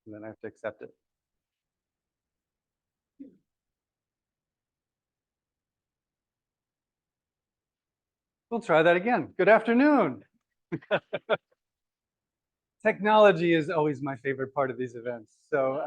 and then I have to accept it. We'll try that again. Good afternoon. Technology is always my favorite part of these events. So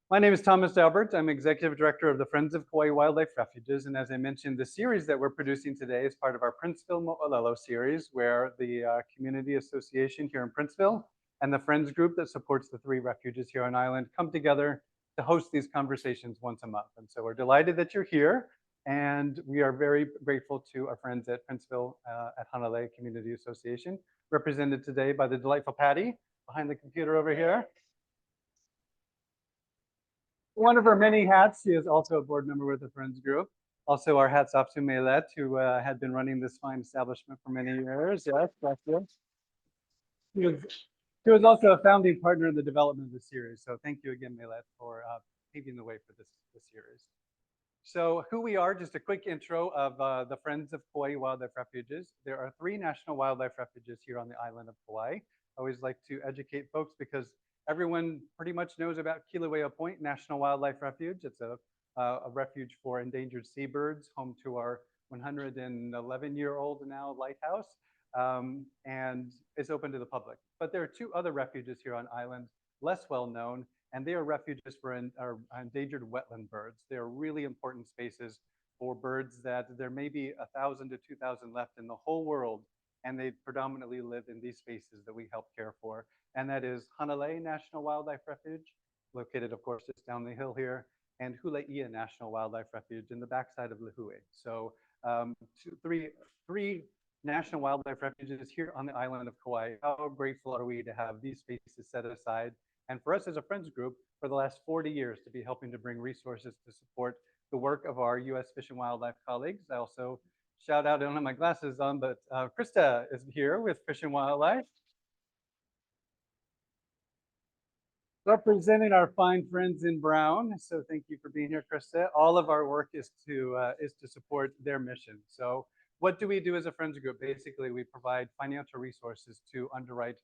my name is Thomas Albert. I'm Executive Director of the Friends of Kauaʻi Wildlife Refuges. And as I mentioned, the series that we're producing today is part of our Princeville Moʻolelo series, where the community association here in Princeville and the Friends group that supports the 3 refuges here on island come together to host these conversations once a month. And so we're delighted that you're here. And we are very grateful to our friends at Princeville at Hanalei Community Association, represented today by the delightful Patty behind the computer over here. One of her many hats, she is also a board member with the Friends group. Also, our hats off to Meilette, who had been running this fine establishment for many years. Yes, bless you. She was also a founding partner in the development of the series. So thank you again, Meilette, for paving the way for this series. So who we are, just a quick intro of the Friends of Kauaʻi Wildlife Refuges. There are 3 national wildlife refuges here on the island of Kauaʻi. I always like to educate folks because everyone pretty much knows about Kilauea Point National Wildlife Refuge. It's a refuge for endangered seabirds, home to our 111-year-old now lighthouse, and it's open to the public. But there are 2 other refuges here on island, less well known, and they are refuges for endangered wetland birds. They are really important spaces for birds that there may be 1,000 to 2,000 left in the whole world, and they predominantly live in these spaces that we help care for. And that is Hanalei National Wildlife Refuge, located, of course, just down the hill here, and Kuleana National Wildlife Refuge in the backside of Lihue. So 3 national wildlife refuges here on the island of Kauaʻi. How grateful are we to have these spaces set aside? And for us as a Friends group, for the last 40 years, to be helping to bring resources to support the work of our U.S. Fish and Wildlife colleagues. I also shout out, I don't have my glasses on, but Krista is here with Fish and Wildlife. Representing our fine friends in brown. So thank you for being here, Krista. All of our work is to support their mission. So what do we do as a Friends group? Basically, we provide financial resources to underwrite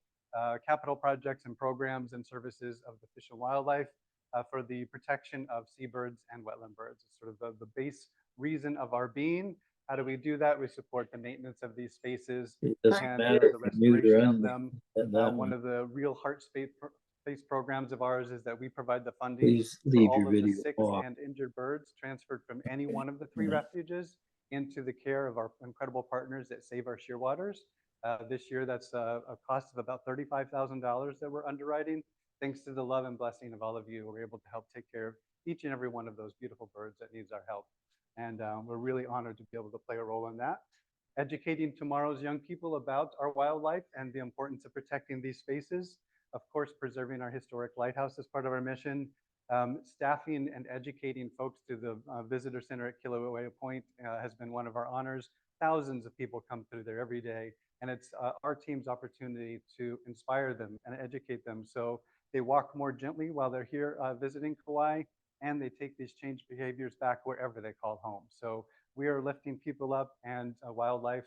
capital projects and programs and services of the Fish and Wildlife for the protection of seabirds and wetland birds. It's sort of the base reason of our being. How do we do that? We support the maintenance of these spaces and the restoration of them. One of the real heart space programs of ours is that we provide the funding for all of the sick and injured birds transferred from any one of the 3 refuges into the care of our incredible partners that Save Our Shearwaters. This year, that's a cost of about $35,000 that we're underwriting. Thanks to the love and blessing of all of you, we're able to help take care of each and every one of those beautiful birds that needs our help. And we're really honored to be able to play a role in that. Educating tomorrow's young people about our wildlife and the importance of protecting these spaces. Of course, preserving our historic lighthouse is part of our mission. Staffing and educating folks to the visitor center at Kilauea Point has been one of our honors. Thousands of people come through there every day, and it's our team's opportunity to inspire them and educate them so they walk more gently while they're here visiting Kauaʻi, and they take these changed behaviors back wherever they call home. So we are lifting people up and wildlife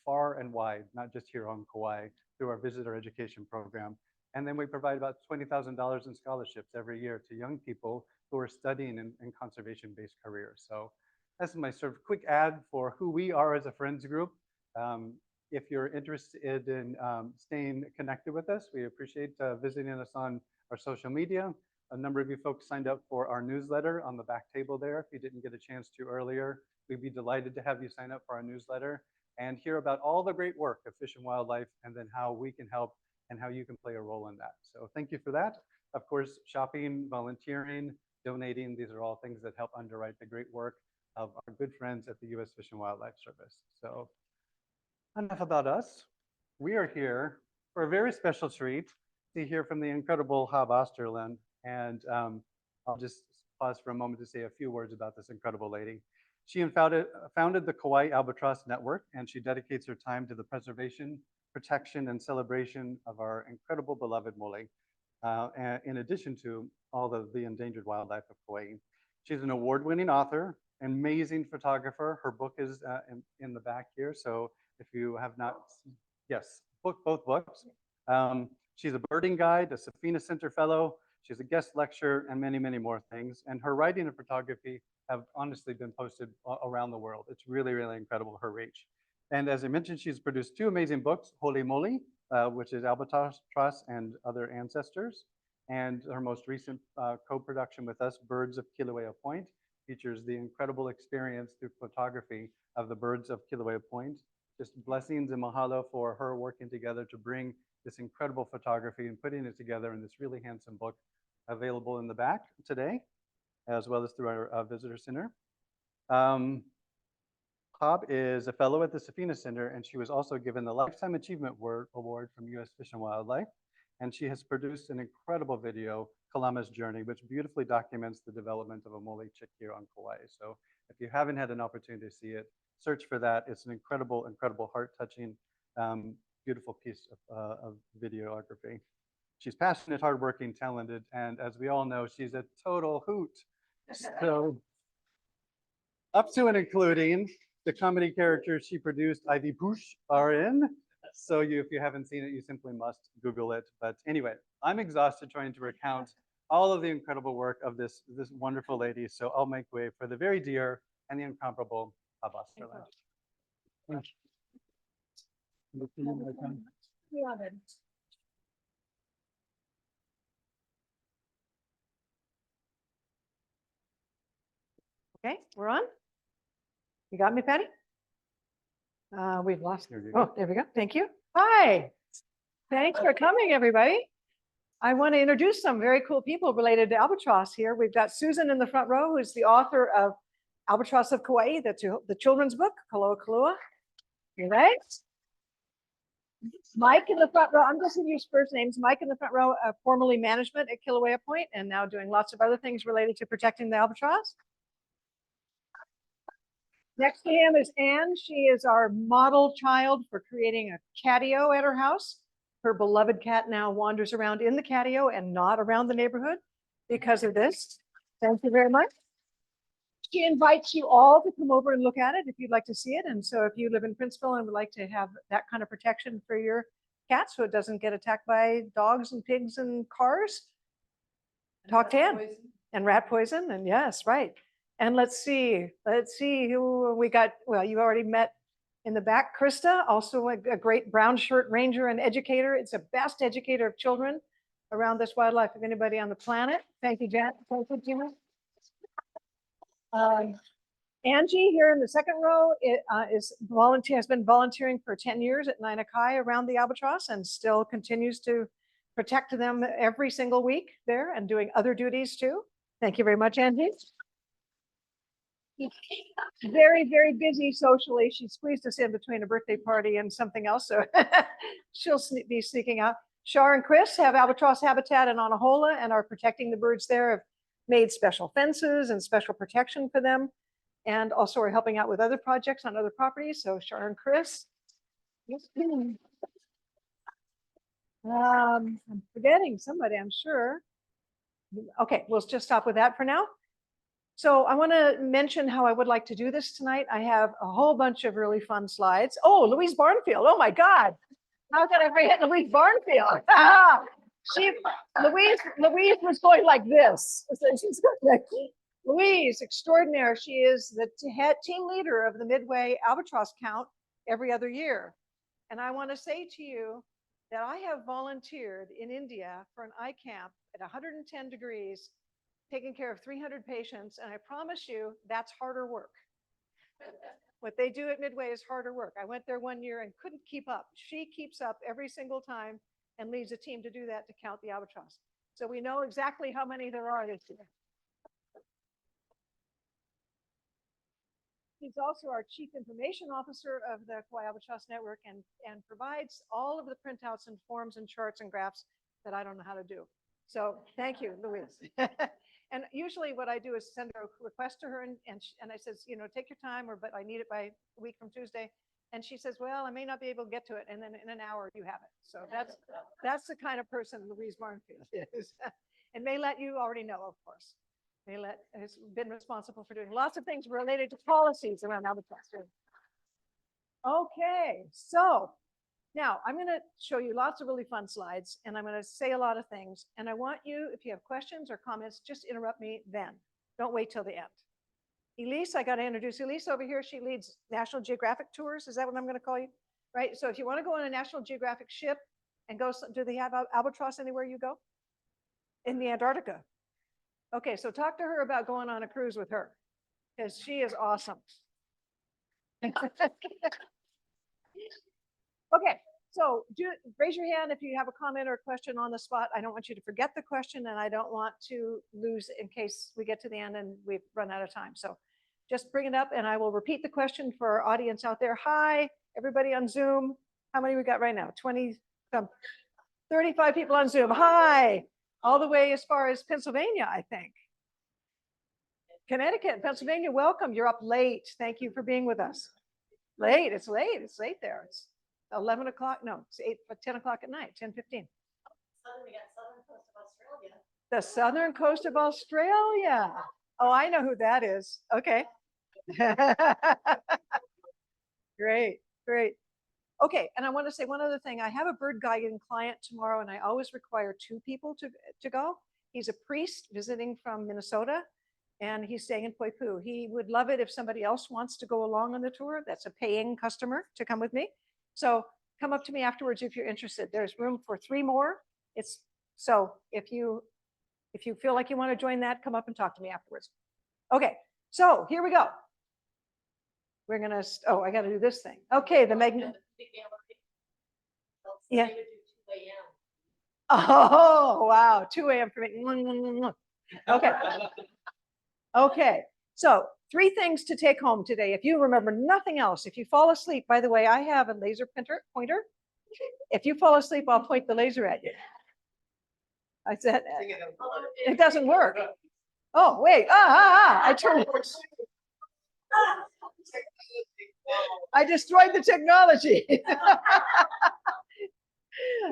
far and wide, not just here on Kauaʻi, through our visitor education program. And then we provide about $20,000 in scholarships every year to young people who are studying in conservation-based careers. So that's my sort of quick ad for who we are as a Friends group. If you're interested in staying connected with us, we appreciate visiting us on our social media. A number of you folks signed up for our newsletter on the back table there. If you didn't get a chance to earlier, we'd be delighted to have you sign up for our newsletter and hear about all the great work of Fish and Wildlife and then how we can help and how you can play a role in that. So thank you for that. Of course, shopping, volunteering, donating, these are all things that help underwrite the great work of our good friends at the U.S. Fish and Wildlife Service. So enough about us. We are here for a very special treat to hear from the incredible Hob Osterlund. And I'll just pause for a moment to say a few words about this incredible lady. She founded the Kauaʻi Albatross Network, and she dedicates her time to the preservation, protection, and celebration of our incredible beloved mōlī, in addition to all of the endangered wildlife of Kauaʻi. She's an award-winning author, amazing photographer. Her book is in the back here, so if you have not, yes, both books. She's a birding guide, a Safina Center Fellow. She's a guest lecturer and many, many more things. And her writing and photography have honestly been posted around the world. It's really, really incredible, her reach. And as I mentioned, she's produced 2 amazing books, mōlī, which is Albatross and Other Ancestors. And her most recent co-production with us, Birds of Kilauea Point, features the incredible experience through photography of the birds of Kilauea Point. Just blessings and mahalo for her working together to bring this incredible photography and putting it together in this really handsome book available in the back today, as well as through our visitor center. Hob is a fellow at the Safina Center, and she was also given the Lifetime Achievement Award from U.S. Fish and Wildlife. And she has produced an incredible video, Kalama's Journey, which beautifully documents the development of a mōlī chick here on Kauaʻi. So if you haven't had an opportunity to see it, search for that. It's an incredible, incredible, heart-touching, beautiful piece of videography. She's passionate, hardworking, talented, and as we all know, she's a total hoot. So up to and including the comedy characters she produced, Ivy Poosh, are in. So if you haven't seen it, you simply must Google it. But anyway, I'm exhausted trying to recount all of the incredible work of this wonderful lady. So I'll make way for the very dear and the incomparable Hob Osterlund. Thank you. Okay, we're on. You got me, Patty? We've lost. Oh, there we go. Thank you. Hi. Thanks for coming, everybody. I want to introduce some very cool people related to albatross here. We've got Susan in the front row, who's the author of Albatross of Kauaʻi, the children's book, Kaloa Kalua. You right? Mike in the front row. I'm just going to use first names. Mike in the front row, formerly management at Kilauea Point, and now doing lots of other things related to protecting the albatross. Next to him is Anne. She is our model child for creating a catio at her house. Her beloved cat now wanders around in the catio and not around the neighborhood because of this. Thank you very much. She invites you all to come over and look at it if you'd like to see it. And so if you live in Princeville and would like to have that kind of protection for your cat so it doesn't get attacked by dogs and pigs and cars, talk to Anne. And rat poison. And yes, right. And let's see who we got. Well, you already met in the back, Krista, also a great brown shirt ranger and educator. It's the best educator of children around this wildlife of anybody on the planet. Thank you, Jan. Thank you, Jimmy. Angie here in the second row has been volunteering for 10 years at Nainakai around the albatross and still continues to protect them every single week there and doing other duties too. Thank you very much, Angie. Very, very busy socially. She squeezed us in between a birthday party and something else, so she'll be sneaking out. Shar and Chris have albatross habitat in Anahola and are protecting the birds there, have made special fences and special protection for them, and also are helping out with other projects on other properties. So Shar and Chris. I'm forgetting somebody, I'm sure. Okay, we'll just stop with that for now. So I want to mention how I would like to do this tonight. I have a whole bunch of really fun slides. Oh, Louise Barnfield. Oh my God. How could I forget Louise Barnfield? Louise was going like this. Louise, extraordinaire. She is the head team leader of the Midway Albatross Count every other year. And I want to say to you that I have volunteered in India for an eye camp at 110 degrees, taking care of 300 patients, and I promise you that's harder work. What they do at Midway is harder work. I went there one year and couldn't keep up. She keeps up every single time and leads a team to do that, to count the albatross. So we know exactly how many there are this year. He's also our Chief Information Officer of the Kauaʻi Albatross Network and provides all of the printouts and forms and charts and graphs that I don't know how to do. So thank you, Louise. And usually what I do is send a request to her and I says, you know, take your time, but I need it by a week from Tuesday. And she says, well, I may not be able to get to it. And then in an hour you have it. So that's the kind of person Louise Barnfield is. And Maylet, you already know, of course. Maylet has been responsible for doing lots of things related to policies around albatross. Okay, so Now, I'm going to show you lots of really fun slides, and I'm going to say a lot of things. And I want you, if you have questions or comments, just interrupt me then. Don't wait till the end. Elise, I got to introduce Elise over here. She leads National Geographic tours. Is that what I'm going to call you? Right. So if you want to go on a National Geographic ship and go, do they have albatross anywhere you go? In the Antarctica. Okay, so talk to her about going on a cruise with her, because she is awesome. Okay, so raise your hand if you have a comment or a question on the spot. I don't want you to forget the question, and I don't want to lose in case we get to the end and we've run out of time. So just bring it up and I will repeat the question for our audience out there. Hi, everybody on Zoom. How many we got right now? 20, 35 people on Zoom. Hi, all the way as far as Pennsylvania, I think. Connecticut, Pennsylvania, welcome. You're up late. Thank you for being with us. Late, it's late. It's late there. It's 11 o'clock. No, it's 10 o'clock at night, 10:15. We got southern coast of Australia. The southern coast of Australia. Oh, I know who that is. Okay. Great, great. Okay, and I want to say one other thing. I have a bird guiding client tomorrow, and I always require 2 people to go. He's a priest visiting from Minnesota, and he's staying in Poipu. He would love it if somebody else wants to go along on the tour. That's a paying customer to come with me. So come up to me afterwards if you're interested. There's room for 3 more. So if you feel like you want to join that, come up and talk to me afterwards. Okay, so here we go. We're gonna, oh, I gotta do this thing. Okay, the magnet. Yeah. Oh, wow, 2 a.m. for me. Okay. Okay, so 3 things to take home today. If you remember nothing else, if you fall asleep, by the way, I have a laser pointer. If you fall asleep, I'll point the laser at you. I said, it doesn't work. Oh, wait, I turned it. I destroyed the technology.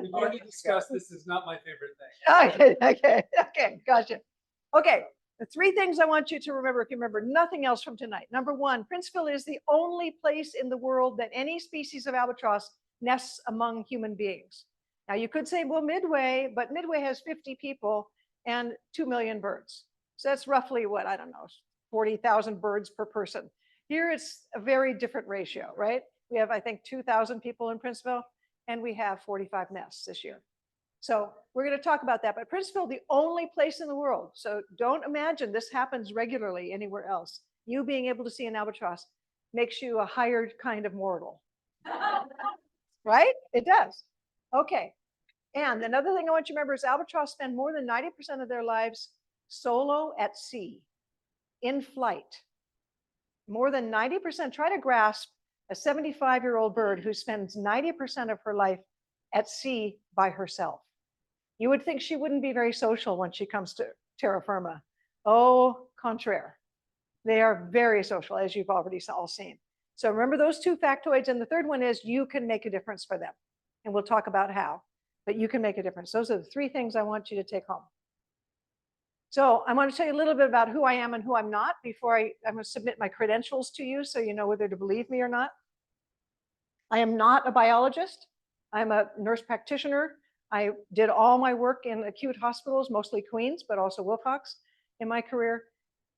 We've already discussed this is not my favorite thing. Okay, gotcha. Okay, the 3 things I want you to remember if you remember nothing else from tonight. Number 1, Princeville is the only place in the world that any species of albatross nests among human beings. Now you could say, well, Midway, but Midway has 50 people and 2 million birds. So that's roughly what, I don't know, 40,000 birds per person. Here it's a very different ratio, right? We have, I think, 2,000 people in Princeville, and we have 45 nests this year. So we're going to talk about that. But Princeville, the only place in the world. So don't imagine this happens regularly anywhere else. You being able to see an albatross makes you a higher kind of mortal. Right? It does. Okay. And another thing I want you to remember is albatross spend more than 90% of their lives solo at sea, in flight. More than 90%. Try to grasp a 75-year-old bird who spends 90% of her life at sea by herself. You would think she wouldn't be very social when she comes to terra firma. Au contraire. They are very social, as you've already all seen. So remember those 2 factoids. And the third one is you can make a difference for them. And we'll talk about how, but you can make a difference. Those are the 3 things I want you to take home. So I want to tell you a little bit about who I am and who I'm not before I'm going to submit my credentials to you so you know whether to believe me or not. I am not a biologist. I'm a nurse practitioner. I did all my work in acute hospitals, mostly Queens, but also Wilcox in my career.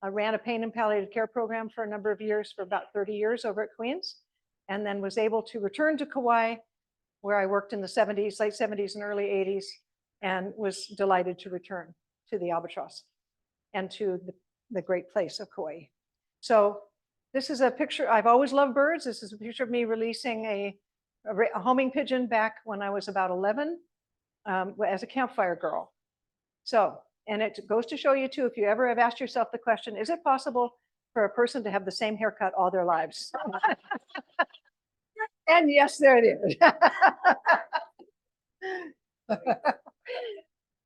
I ran a pain and palliative care program for a number of years, for about 30 years over at Queens, and then was able to return to Kauaʻi, where I worked in the 70s, late 70s and early 80s, and was delighted to return to the albatross and to the great place of Kauaʻi. So this is a picture. I've always loved birds. This is a picture of me releasing a homing pigeon back when I was about 11 as a campfire girl. So, and it goes to show you too, if you ever have asked yourself the question, is it possible for a person to have the same haircut all their lives? And yes, there it is.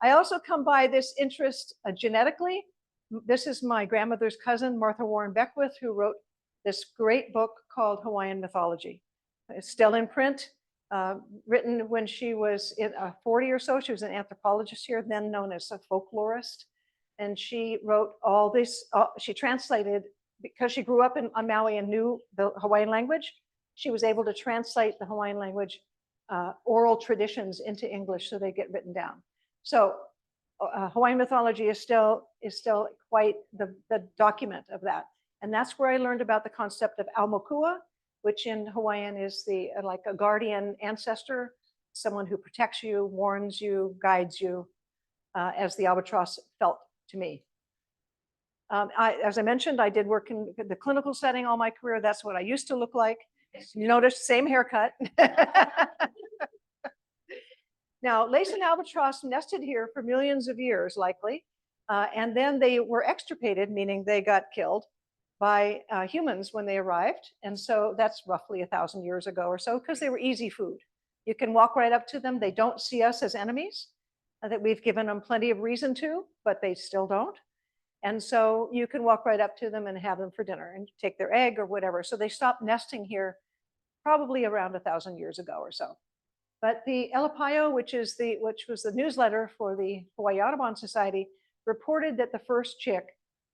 I also come by this interest genetically. This is my grandmother's cousin, Martha Warren Beckwith, who wrote this great book called Hawaiian Mythology. It's still in print, written when she was in 40 or so. She was an anthropologist here, then known as a folklorist. And she wrote all this, she translated, because she grew up on Maui and knew the Hawaiian language, she was able to translate the Hawaiian language oral traditions into English so they get written down. So Hawaiian mythology is still quite the document of that. And that's where I learned about the concept of Aumakua, which in Hawaiian is the like a guardian ancestor, someone who protects you, warns you, guides you, as the albatross felt to me. As I mentioned, I did work in the clinical setting all my career. That's what I used to look like. You notice, same haircut. Now, Laysan albatross nested here for millions of years, likely, and then they were extirpated, meaning they got killed by humans when they arrived. And so that's roughly 1,000 years ago or so, because they were easy food. You can walk right up to them. They don't see us as enemies, that we've given them plenty of reason to, but they still don't. And so you can walk right up to them and have them for dinner and take their egg or whatever. So they stopped nesting here probably around 1,000 years ago or so. But the Elapaio, which was the newsletter for the Hawaii Audubon Society, reported that the first chick,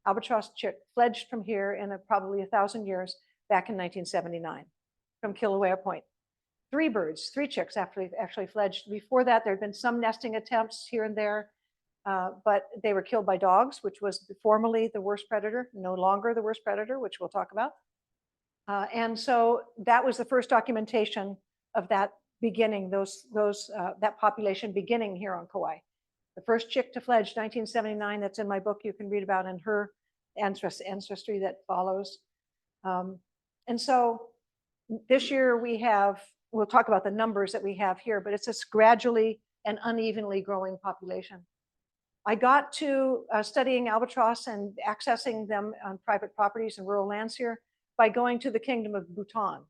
albatross chick, fledged from here in probably 1,000 years back in 1979 from Kilauea Point. 3 birds, 3 chicks actually fledged. Before that, there had been some nesting attempts here and there, but they were killed by dogs, which was formerly the worst predator, no longer the worst predator, which we'll talk about. And so that was the first documentation of that beginning, that population beginning here on Kauai. The first chick to fledge, 1979, that's in my book, you can read about in her ancestry that follows. And so this year we'll talk about the numbers that we have here, but it's this gradually and unevenly growing population. I got to studying albatross and accessing them on private properties and rural lands here by going to the Kingdom of Bhutan.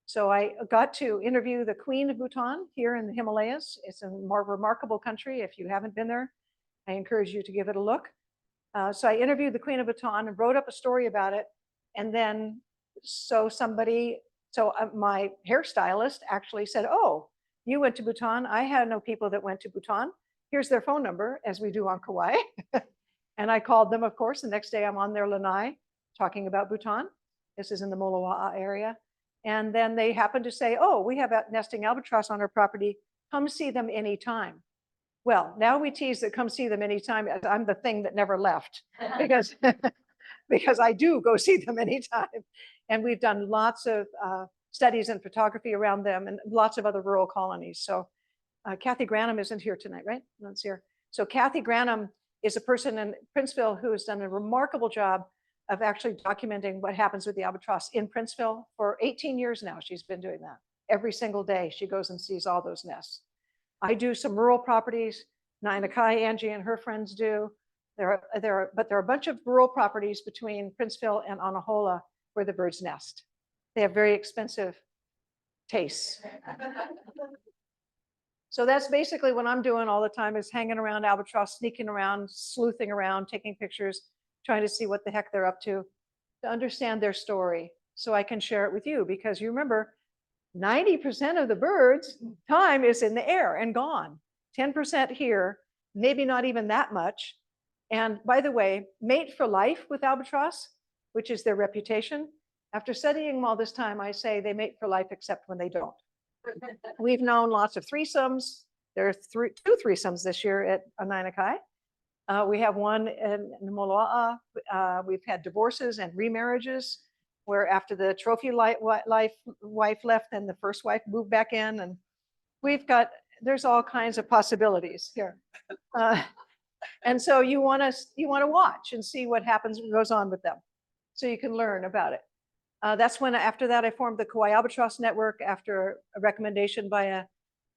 So I got to interview the Queen of Bhutan here in the Himalayas. It's a more remarkable country. If you haven't been there, I encourage you to give it a look. So I interviewed the Queen of Bhutan and wrote up a story about it. And then my hairstylist actually said, "Oh, you went to Bhutan. I had no people that went to Bhutan. Here's their phone number," as we do on Kauai. And I called them, of course. The next day I'm on their lanai talking about Bhutan. This is in the Moloa'a area. And then they happened to say, "Oh, we have a nesting albatross on our property. Come see them anytime." Well, now we tease that come see them anytime. I'm the thing that never left because, because I do go see them anytime. And we've done lots of studies and photography around them and lots of other rural colonies. So Kathy Granum isn't here tonight, right? That's here. So Kathy Granum is a person in Princeville who has done a remarkable job of actually documenting what happens with the albatross in Princeville. For 18 years now, she's been doing that. Every single day, she goes and sees all those nests. I do some rural properties. Nainakai, Angie and her friends do. But there are a bunch of rural properties between Princeville and Anahola where the birds nest. They have very expensive tastes. So that's basically what I'm doing all the time, is hanging around albatross, sneaking around, sleuthing around, taking pictures, trying to see what the heck they're up to understand their story so I can share it with you. Because you remember, 90% of the birds' time is in the air and gone. 10% here, maybe not even that much. And by the way, mate for life with albatross, which is their reputation. After studying them all this time, I say they mate for life except when they don't. We've known lots of threesomes. There are 2 threesomes this year at Nainakai. We have one in Moloa'a. We've had divorces and remarriages where after the trophy wife left, then the first wife moved back in. And there's all kinds of possibilities here. And so you want to watch and see what goes on with them so you can learn about it. That's when, after that, I formed the Kauaʻi Albatross Network after a recommendation by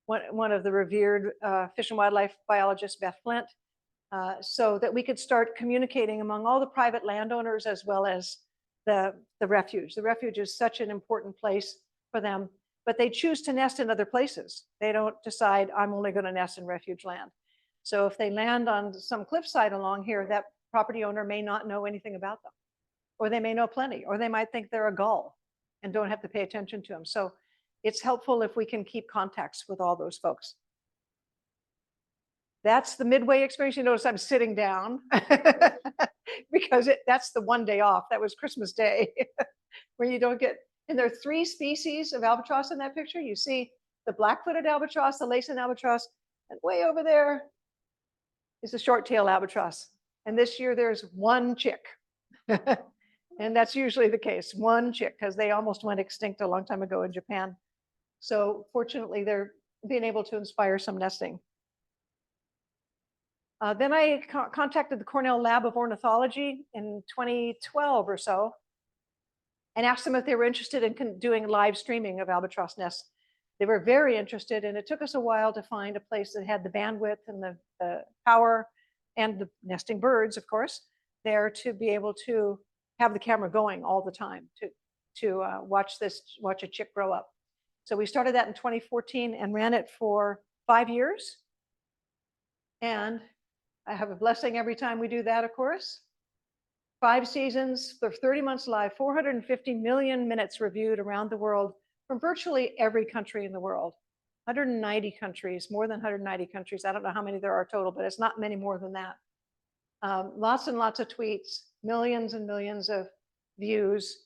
one of the revered fish and wildlife biologists, Beth Flint, so that we could start communicating among all the private landowners as well as the refuge. The refuge is such an important place for them, but they choose to nest in other places. They don't decide, I'm only going to nest in refuge land. So if they land on some cliffside along here, that property owner may not know anything about them, or they may know plenty, or they might think they're a gull and don't have to pay attention to them. So it's helpful if we can keep contacts with all those folks. That's the midway experience. You notice I'm sitting down because that's the one day off. That was Christmas Day where you don't get, and there are 3 species of albatross in that picture. You see the black-footed albatross, the Laysan albatross, and way over there is the short-tailed albatross. And this year there's one chick. And that's usually the case, one chick, because they almost went extinct a long time ago in Japan. So fortunately, they're being able to inspire some nesting. Then I contacted the Cornell Lab of Ornithology in 2012 or so and asked them if they were interested in doing live streaming of albatross nests. They were very interested, and it took us a while to find a place that had the bandwidth and the power and the nesting birds, of course, there to be able to have the camera going all the time to watch a chick grow up. So we started that in 2014 and ran it for 5 years. And I have a blessing every time we do that, of course. 5 seasons, for 30 months live, 450 million minutes reviewed around the world from virtually every country in the world. 190 countries, more than 190 countries. I don't know how many there are total, but it's not many more than that. Lots and lots of tweets, millions and millions of views,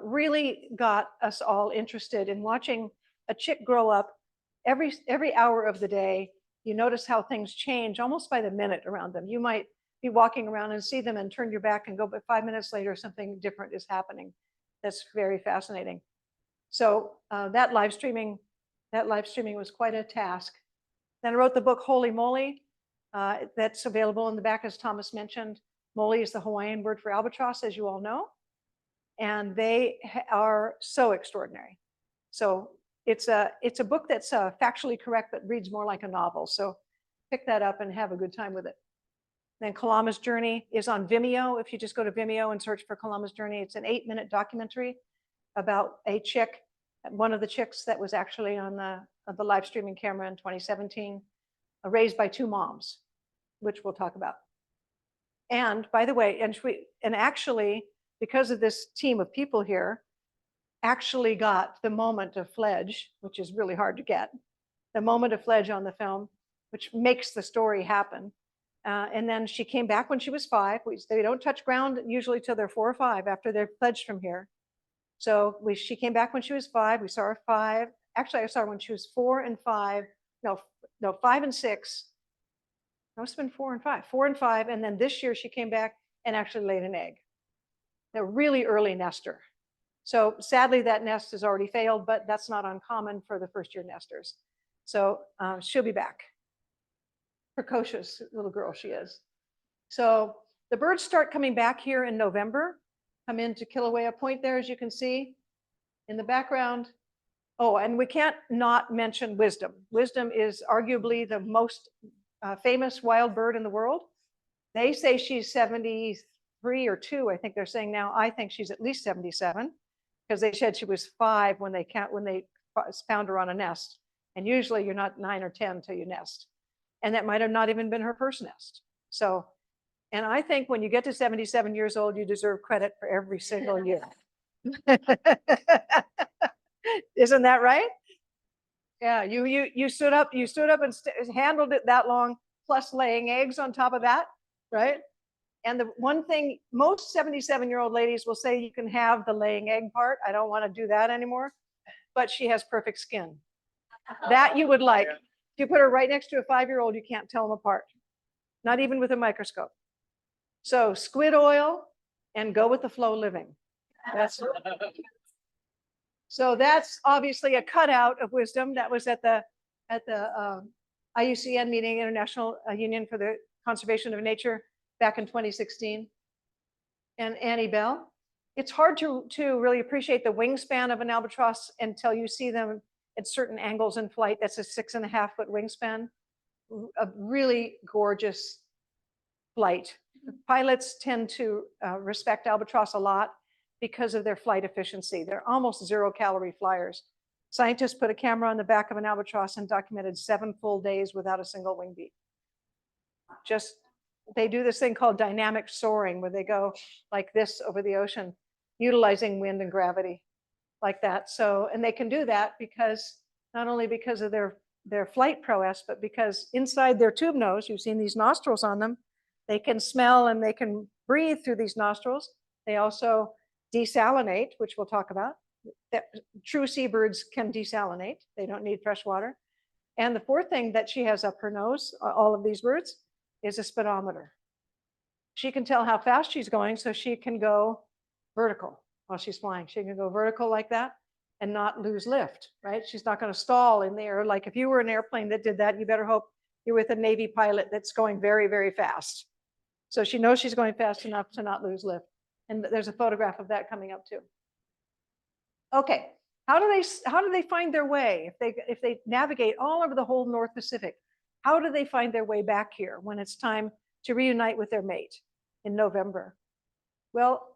really got us all interested in watching a chick grow up every hour of the day. You notice how things change almost by the minute around them. You might be walking around and see them and turn your back and go, but 5 minutes later, something different is happening. That's very fascinating. So that live streaming was quite a task. Then I wrote the book, Holy Mōlī. That's available in the back, as Thomas mentioned. Mōlī is the Hawaiian word for albatross, as you all know. And they are so extraordinary. So it's a book that's factually correct, but reads more like a novel. So pick that up and have a good time with it. Then Kalama's Journey is on Vimeo. If you just go to Vimeo and search for Kalama's Journey, it's an 8-minute documentary about a chick, one of the chicks that was actually on the live streaming camera in 2017, raised by 2 moms, which we'll talk about. And by the way, and actually, because of this team of people here, actually got the moment of fledge, which is really hard to get, the moment of fledge on the film, which makes the story happen. And then she came back when she was 5. They don't touch ground usually till they're 4 or 5 after they're fledged from here. So she came back when she was 5. We saw her 5. Actually, I saw her when she was 4 and 5. No, 5 and 6. It must have been 4 and 5. 4 and 5. And then this year she came back and actually laid an egg. A really early nester. So sadly, that nest has already failed, but that's not uncommon for the first-year nesters. So she'll be back. Precocious little girl she is. So the birds start coming back here in November, come into Kilauea Point there, as you can see in the background. Oh, and we can't not mention wisdom. Wisdom is arguably the most famous wild bird in the world. They say she's 73 or 2, I think they're saying now. I think she's at least 77, because they said she was 5 when they found her on a nest. And usually you're not 9 or 10 until you nest. And that might have not even been her first nest. So, and I think when you get to 77 years old, you deserve credit for every single year. Isn't that right? Yeah, you stood up and handled it that long, plus laying eggs on top of that, right? And the one thing, most 77-year-old ladies will say you can have the laying egg part. I don't want to do that anymore, but she has perfect skin. That you would like. If you put her right next to a 5-year-old, you can't tell them apart, not even with a microscope. So squid oil and go with the flow living. So that's obviously a cutout of wisdom. That was at the IUCN meeting, International Union for the Conservation of Nature, back in 2016. And Annie Bell. It's hard to really appreciate the wingspan of an albatross until you see them at certain angles in flight. That's a 6.5-foot wingspan. A really gorgeous flight. Pilots tend to respect albatross a lot because of their flight efficiency. They're almost 0-calorie flyers. Scientists put a camera on the back of an albatross and documented 7 full days without a single wing beat. They do this thing called dynamic soaring, where they go like this over the ocean, utilizing wind and gravity like that. So, and they can do that because, not only because of their flight prowess, but because inside their tube nose, you've seen these nostrils on them, they can smell and they can breathe through these nostrils. They also desalinate, which we'll talk about. True seabirds can desalinate. They don't need fresh water. And the fourth thing that she has up her nose, all of these birds, is a speedometer. She can tell how fast she's going, so she can go vertical while she's flying. She can go vertical like that and not lose lift, right? She's not going to stall in the air. Like if you were an airplane that did that, you better hope you're with a Navy pilot that's going very, very fast. So she knows she's going fast enough to not lose lift. And there's a photograph of that coming up too. Okay, how do they find their way? If they navigate all over the whole North Pacific, how do they find their way back here when it's time to reunite with their mate in November? Well,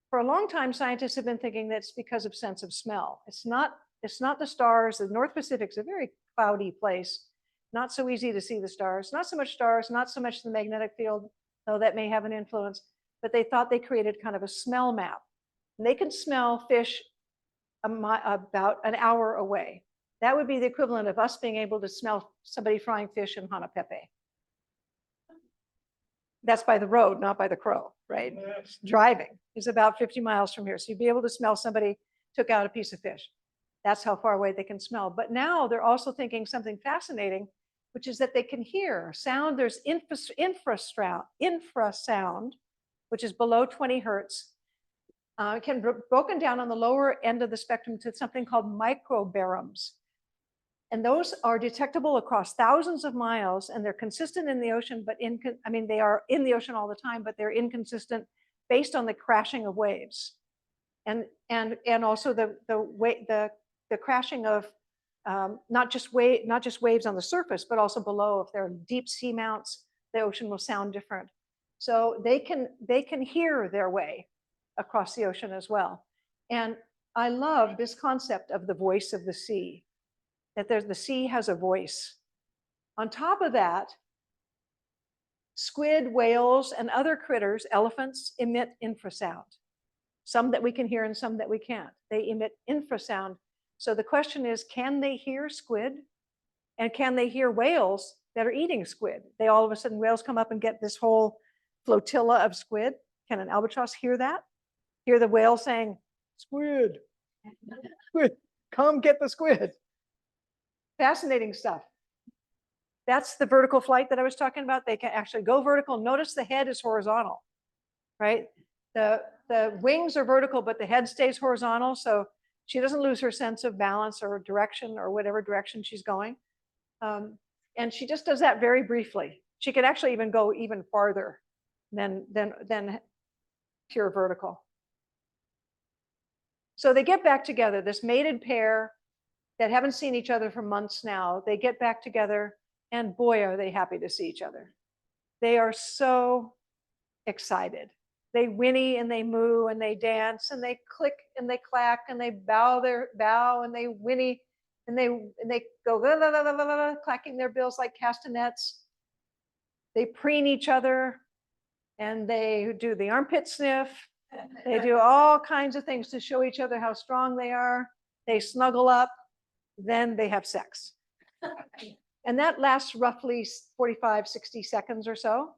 for a long time, scientists have been thinking that's because of sense of smell. It's not the stars. The North Pacific's a very cloudy place. Not so easy to see the stars. Not so much the magnetic field, though that may have an influence. But they thought they created kind of a smell map. And they can smell fish about an hour away. That would be the equivalent of us being able to smell somebody frying fish in Hanapepe. That's by the road, not by the crow, right? Driving is about 50 miles from here. So you'd be able to smell somebody took out a piece of fish. That's how far away they can smell. But now they're also thinking something fascinating, which is that they can hear sound. There's infrasound, which is below 20 hertz. It can be broken down on the lower end of the spectrum to something called microbaroms. And those are detectable across thousands of miles, and they're consistent in the ocean, but they are in the ocean all the time, but they're inconsistent based on the crashing of waves. And also the crashing of not just waves on the surface, but also below. If there are deep sea mounts, the ocean will sound different. So they can hear their way across the ocean as well. And I love this concept of the voice of the sea, that the sea has a voice. On top of that, squid, whales, and other critters, elephants, emit infrasound. Some that we can hear and some that we can't. They emit infrasound. So the question is, can they hear squid? And can they hear whales that are eating squid? They all of a sudden, whales come up and get this whole flotilla of squid. Can an albatross hear that? Hear the whale saying, squid, squid, come get the squid. Fascinating stuff. That's the vertical flight that I was talking about. They can actually go vertical. Notice the head is horizontal, right? The wings are vertical, but the head stays horizontal. So she doesn't lose her sense of balance or direction or whatever direction she's going. And she just does that very briefly. She could actually even go even farther than pure vertical. So they get back together, this mated pair that haven't seen each other for months now. They get back together, and boy, are they happy to see each other. They are so excited. They whinny and they moo and they dance and they click and they clack and they bow and they whinny and they go la, la, la, la, la, la, clacking their bills like castanets. They preen each other and they do the armpit sniff. They do all kinds of things to show each other how strong they are. They snuggle up, then they have sex. And that lasts roughly 45, 60 seconds or so.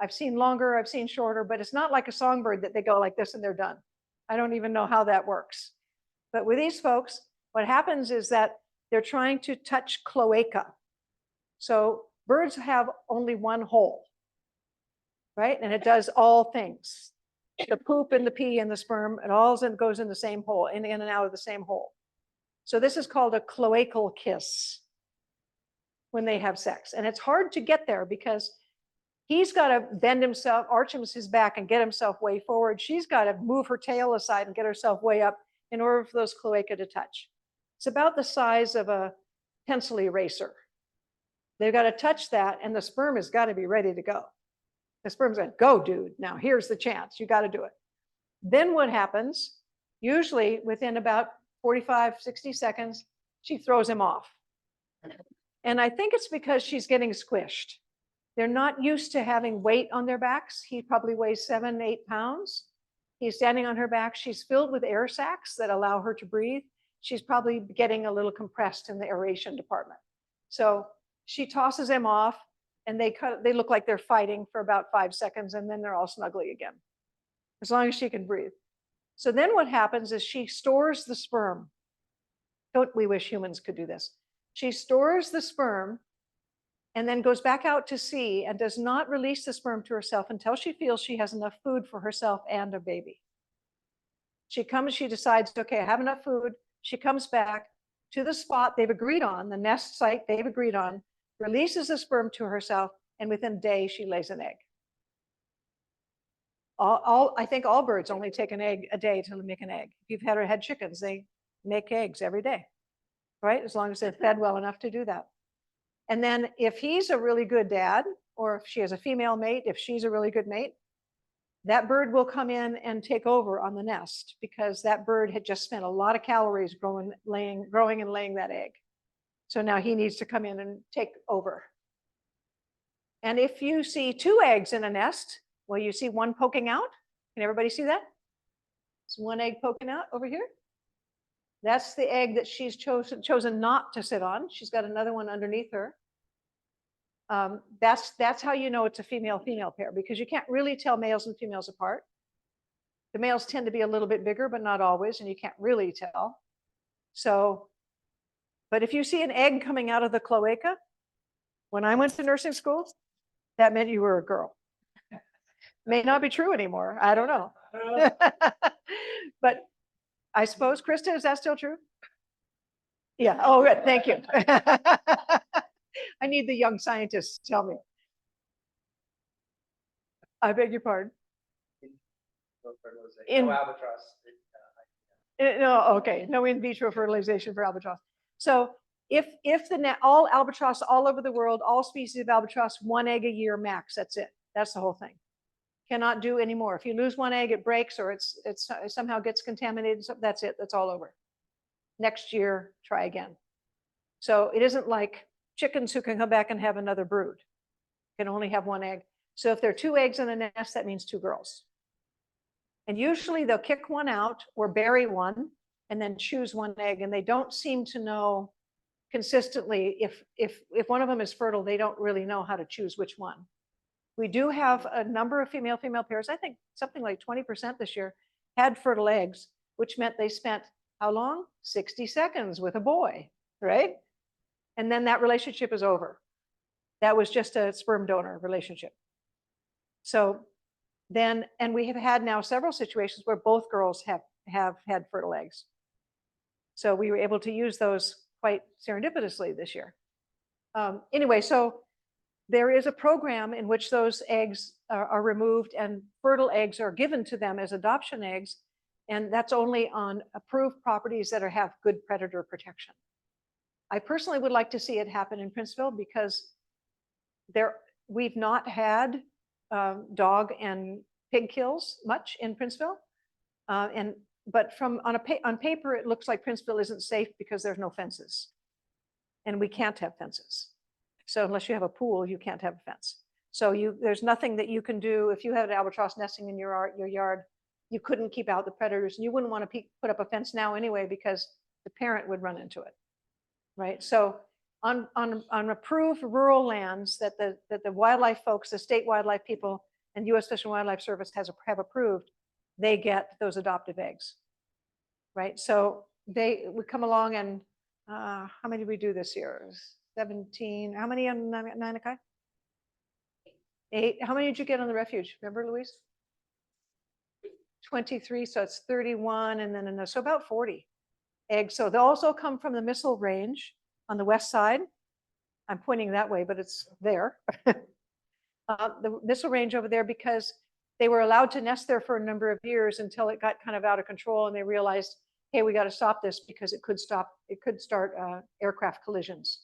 I've seen longer, I've seen shorter, but it's not like a songbird that they go like this and they're done. I don't even know how that works. But with these folks, what happens is that they're trying to touch cloaca. So birds have only one hole, right? And it does all things. The poop and the pee and the sperm, it all goes in the same hole, in and out of the same hole. So this is called a cloacal kiss when they have sex. And it's hard to get there because he's got to bend himself, arch his back and get himself way forward. She's got to move her tail aside and get herself way up in order for those cloaca to touch. It's about the size of a pencil eraser. They've got to touch that, and the sperm has got to be ready to go. The sperm's like, go, dude. Now here's the chance. You got to do it. Then what happens? Usually within about 45, 60 seconds, she throws him off. And I think it's because she's getting squished. They're not used to having weight on their backs. He probably weighs 7, 8 pounds. He's standing on her back. She's filled with air sacs that allow her to breathe. She's probably getting a little compressed in the aeration department. So she tosses him off, and they look like they're fighting for about 5 seconds, and then they're all snuggly again, as long as she can breathe. So then what happens is she stores the sperm. Don't we wish humans could do this? She stores the sperm and then goes back out to sea and does not release the sperm to herself until she feels she has enough food for herself and a baby. She comes, she decides, okay, I have enough food. She comes back to the spot they've agreed on, the nest site they've agreed on, releases the sperm to herself, and within a day, she lays an egg. I think all birds only take an egg a day to make an egg. If you've had chickens, they make eggs every day, right? As long as they're fed well enough to do that. And then if he's a really good dad, or if she has a female mate, if she's a really good mate, that bird will come in and take over on the nest because that bird had just spent a lot of calories growing and laying that egg. So now he needs to come in and take over. And if you see 2 eggs in a nest, well, you see one poking out. Can everybody see that? It's one egg poking out over here. That's the egg that she's chosen not to sit on. She's got another one underneath her. That's how you know it's a female-female pair, because you can't really tell males and females apart. The males tend to be a little bit bigger, but not always, and you can't really tell. So, but if you see an egg coming out of the cloaca, when I went to nursing school, that meant you were a girl. May not be true anymore. I don't know. But I suppose, Krista, is that still true? Yeah. Oh, good. Thank you. I need the young scientists to tell me. I beg your pardon. In albatross. no, okay, no in vitro fertilization for albatross. So if all albatross all over the world, all species of albatross, 1 egg a year max. That's it. That's the whole thing. Cannot do anymore. If you lose 1 egg, it breaks or it somehow gets contaminated. So that's it. That's all over. Next year, try again. So it isn't like chickens who can come back and have another brood. Can only have 1 egg. So if there are 2 eggs in a nest, that means 2 girls. And usually they'll kick 1 out or bury 1 and then choose 1 egg. And they don't seem to know consistently if one of them is fertile, they don't really know how to choose which one. We do have a number of female-female pairs. I think something like 20% this year had fertile eggs, which meant they spent how long? 60 seconds with a boy, right? And then that relationship is over. That was just a sperm donor relationship. So then, and we have had now several situations where both girls have had fertile eggs. So we were able to use those quite serendipitously this year. Anyway, so there is a program in which those eggs are removed and fertile eggs are given to them as adoption eggs. And that's only on approved properties that have good predator protection. I personally would like to see it happen in Princeville because we've not had dog and pig kills much in Princeville. But on paper, it looks like Princeville isn't safe because there's no fences. And we can't have fences. So unless you have a pool, you can't have a fence. So there's nothing that you can do. If you have an albatross nesting in your yard, you couldn't keep out the predators. And you wouldn't want to put up a fence now anyway, because the parent would run into it, right? So on approved rural lands that the wildlife folks, the state wildlife people and U.S. Fish and Wildlife Service have approved, they get those adoptive eggs, right? So they would come along and how many did we do this year? 17. How many on Nanakai? 8. How many did you get on the refuge? Remember, Louise? 23. So it's 31, and then so about 40 eggs. So they also come from the missile range on the west side. I'm pointing that way, but it's there. The missile range over there, because they were allowed to nest there for a number of years until it got kind of out of control, and they realized, hey, we got to stop this because it could start aircraft collisions.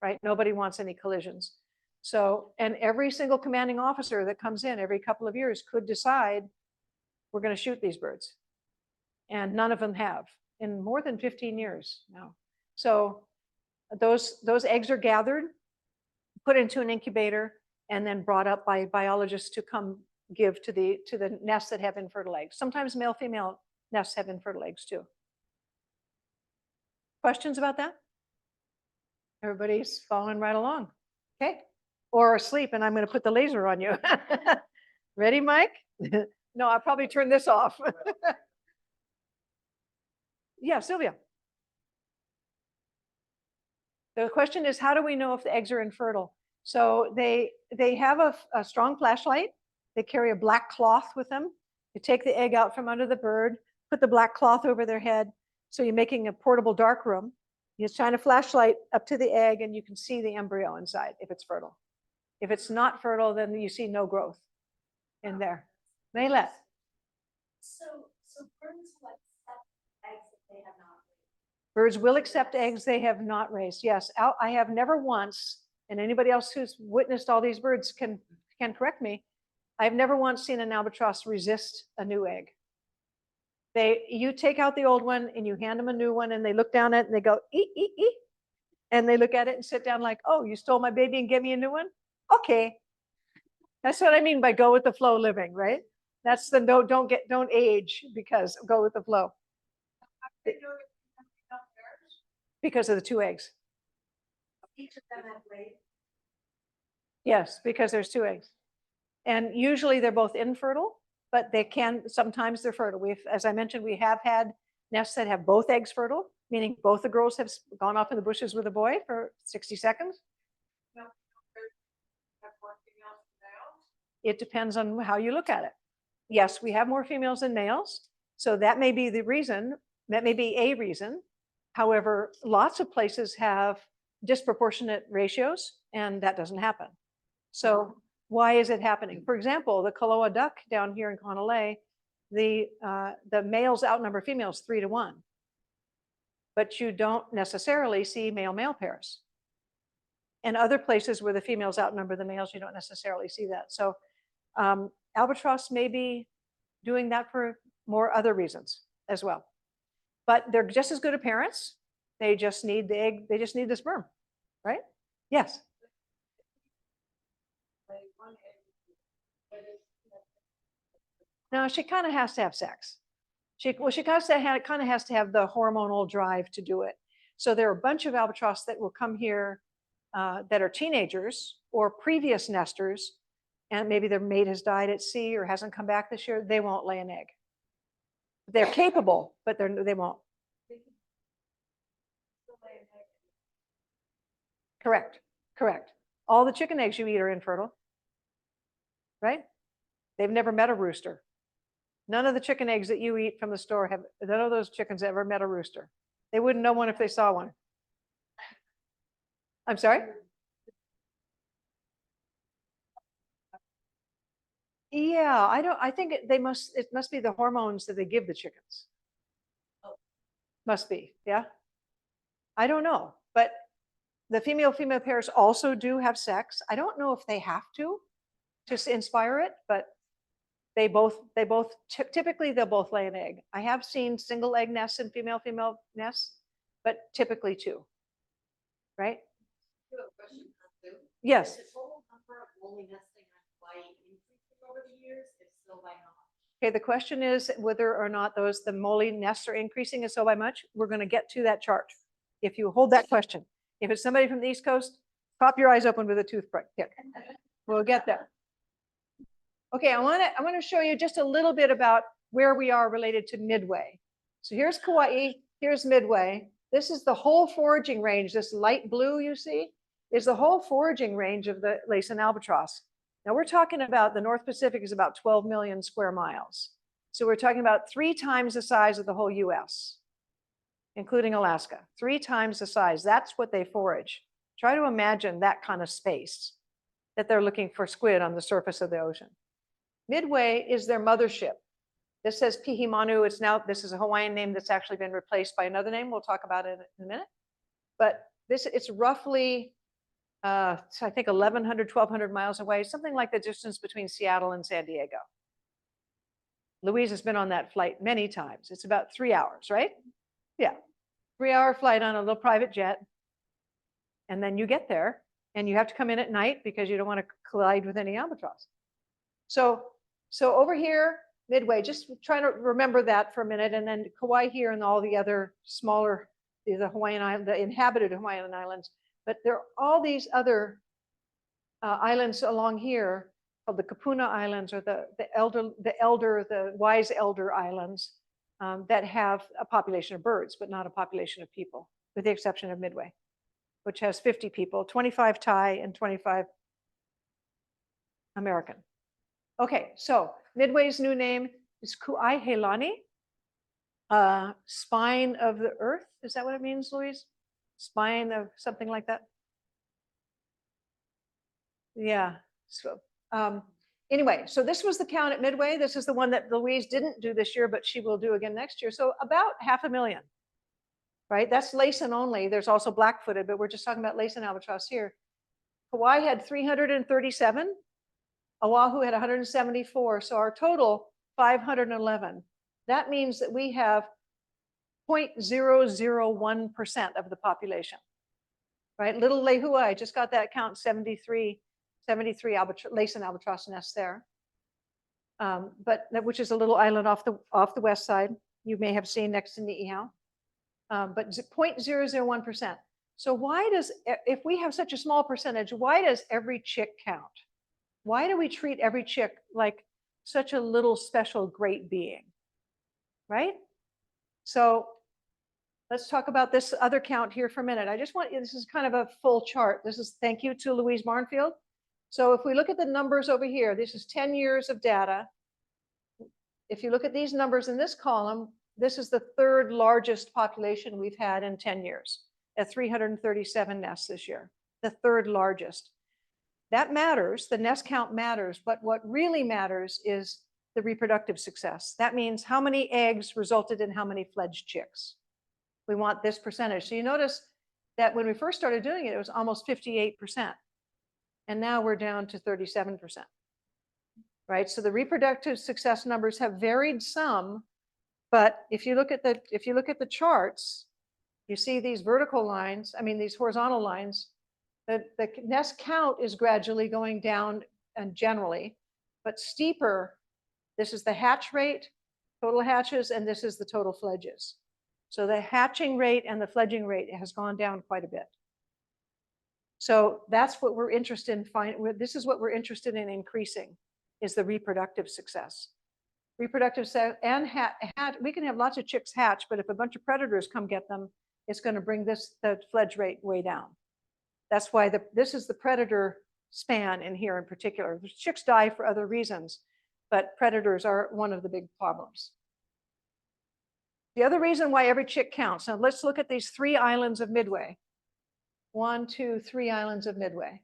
Right? Nobody wants any collisions. So, and every single commanding officer that comes in every couple of years could decide, we're going to shoot these birds. And none of them have in more than 15 years now. So those eggs are gathered, put into an incubator, and then brought up by biologists to come give to the nests that have infertile eggs. Sometimes male-female nests have infertile eggs too. Questions about that? Everybody's following right along. Okay. Or asleep, and I'm going to put the laser on you. Ready, Mike? No, I'll probably turn this off. Yeah, Sylvia. The question is, how do we know if the eggs are infertile? So they have a strong flashlight. They carry a black cloth with them. You take the egg out from under the bird, put the black cloth over their head. So you're making a portable dark room. You shine a flashlight up to the egg and you can see the embryo inside if it's fertile. If it's not fertile, then you see no growth in there. Maylet. So birds will accept eggs if they have not laid. Birds will accept eggs they have not raised. Yes, I have never once, and anybody else who's witnessed all these birds can correct me. I've never once seen an albatross resist a new egg. You take out the old one and you hand them a new one and they look down at it and they go, ee, ee, ee. And they look at it and sit down like, oh, you stole my baby and give me a new one? Okay. That's what I mean by go with the flow living, right? That's the don't age because go with the flow. Because of the two eggs. Each of them have laid. Yes, because there's two eggs. And usually they're both infertile, but sometimes they're fertile. As I mentioned, we have had nests that have both eggs fertile, meaning both the girls have gone off in the bushes with a boy for 60 seconds. It depends on how you look at it. Yes, we have more females than males. So that may be the reason, that may be a reason. However, lots of places have disproportionate ratios and that doesn't happen. So why is it happening? For example, the Koloa duck down here in Honolulu, the males outnumber females 3-1. But you don't necessarily see male-male pairs. And other places where the females outnumber the males, you don't necessarily see that. So albatross may be doing that for more other reasons as well. But they're just as good at parents. They just need the egg, they just need the sperm, right? Yes. No, she kind of has to have sex. She kind of has to have the hormonal drive to do it. So there are a bunch of albatross that will come here that are teenagers or previous nesters, and maybe their mate has died at sea or hasn't come back this year. They won't lay an egg. They're capable, but they won't. Correct. Correct. All the chicken eggs you eat are infertile, right? They've never met a rooster. None of the chicken eggs that you eat from the store none of those chickens ever met a rooster. They wouldn't know one if they saw one. I'm sorry? Yeah, I think it must be the hormones that they give the chickens. Must be, yeah. I don't know, but the female pairs also do have sex. I don't know if they have to inspire it, but they both typically they'll both lay an egg. I have seen single egg nests and female nests, but typically two, right? Yes. Is the total number of mōlī nesting on Kauaʻi increasing over the years? If so, by how much? Okay, the question is whether or not the mōlī nests are increasing, and so by much. We're going to get to that chart. If you hold that question, if it's somebody from the East Coast, pop your eyes open with a toothpick. We'll get there. Okay, I want to show you just a little bit about where we are related to Midway. So here's Kauaʻi, here's Midway. This is the whole foraging range. This light blue you see is the whole foraging range of the Laysan albatross. Now we're talking about the North Pacific is about 12 million square miles. So we're talking about 3 times the size of the whole US, including Alaska, 3 times the size. That's what they forage. Try to imagine that kind of space that they're looking for squid on the surface of the ocean. Midway is their mothership. This says Pihimanu. This is a Hawaiian name that's actually been replaced by another name. We'll talk about it in a minute. But it's roughly, I think 1,100, 1,200 miles away, something like the distance between Seattle and San Diego. Louise has been on that flight many times. It's about 3 hours, right? Yeah, 3-hour flight on a little private jet. And then you get there and you have to come in at night because you don't want to collide with any albatross. So over here, Midway, just try to remember that for a minute. And then Kauaʻi here and all the other smaller, the Hawaiian island, the inhabited Hawaiian islands. But there are all these other islands along here called the Kapuna Islands or the Wise Elder Islands. that have a population of birds, but not a population of people, with the exception of Midway, which has 50 people, 25 Thai and 25 American. Okay, so Midway's new name is Kuʻai Helani, spine of the earth. Is that what it means, Louise? Spine of something like that? Yeah. So anyway, so this was the count at Midway. This is the one that Louise didn't do this year, but she will do again next year. So about 500,000, right? That's Laysan only. There's also black-footed, but we're just talking about Laysan albatross here. Kauai had 337. Oahu had 174. So our total, 511. That means that we have 0.001% of the population, right? Little Lehua, I just got that count, 73 Laysan albatross nests there. Which is a little island off the west side. You may have seen next to Ni'ihau. But 0.001%. So why does, if we have such a small percentage, why does every chick count? Why do we treat every chick like such a little special great being, right? So let's talk about this other count here for a minute. I just want, this is kind of a full chart. This is, thank you to Louise Barnfield. So if we look at the numbers over here, this is 10 years of data. If you look at these numbers in this column, this is the third largest population we've had in 10 years at 337 nests this year, the third largest. That matters, the nest count matters, but what really matters is the reproductive success. That means how many eggs resulted in how many fledged chicks. We want this percentage. So you notice that when we first started doing it, it was almost 58%. And now we're down to 37%, right? So the reproductive success numbers have varied some, but if you look at the charts, you see these vertical lines, I mean, these horizontal lines, the nest count is gradually going down and generally, but steeper. This is the hatch rate, total hatches, and this is the total fledges. So the hatching rate and the fledging rate has gone down quite a bit. So that's what we're interested in. This is what we're interested in increasing, is the reproductive success. Reproductive success and we can have lots of chicks hatch, but if a bunch of predators come get them, it's going to bring the fledge rate way down. That's why this is the predator span in here in particular. The chicks die for other reasons, but predators are one of the big problems. The other reason why every chick counts. Now let's look at these 3 islands of Midway. 1, 2, 3 islands of Midway.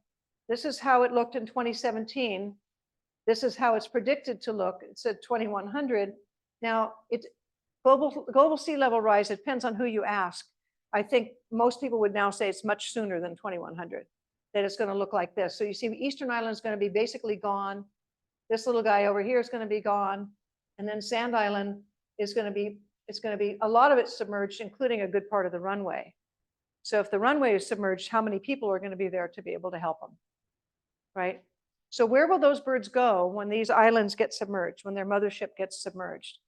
This is how it looked in 2017. This is how it's predicted to look. It's at 2100. Now, global sea level rise, it depends on who you ask. I think most people would now say it's much sooner than 2100, that it's going to look like this. So you see, Eastern Island is going to be basically gone. This little guy over here is going to be gone. And then Sand Island is going to be, a lot of it submerged, including a good part of the runway. So if the runway is submerged, how many people are going to be there to be able to help them, right? So where will those birds go when these islands get submerged, when their mothership gets submerged?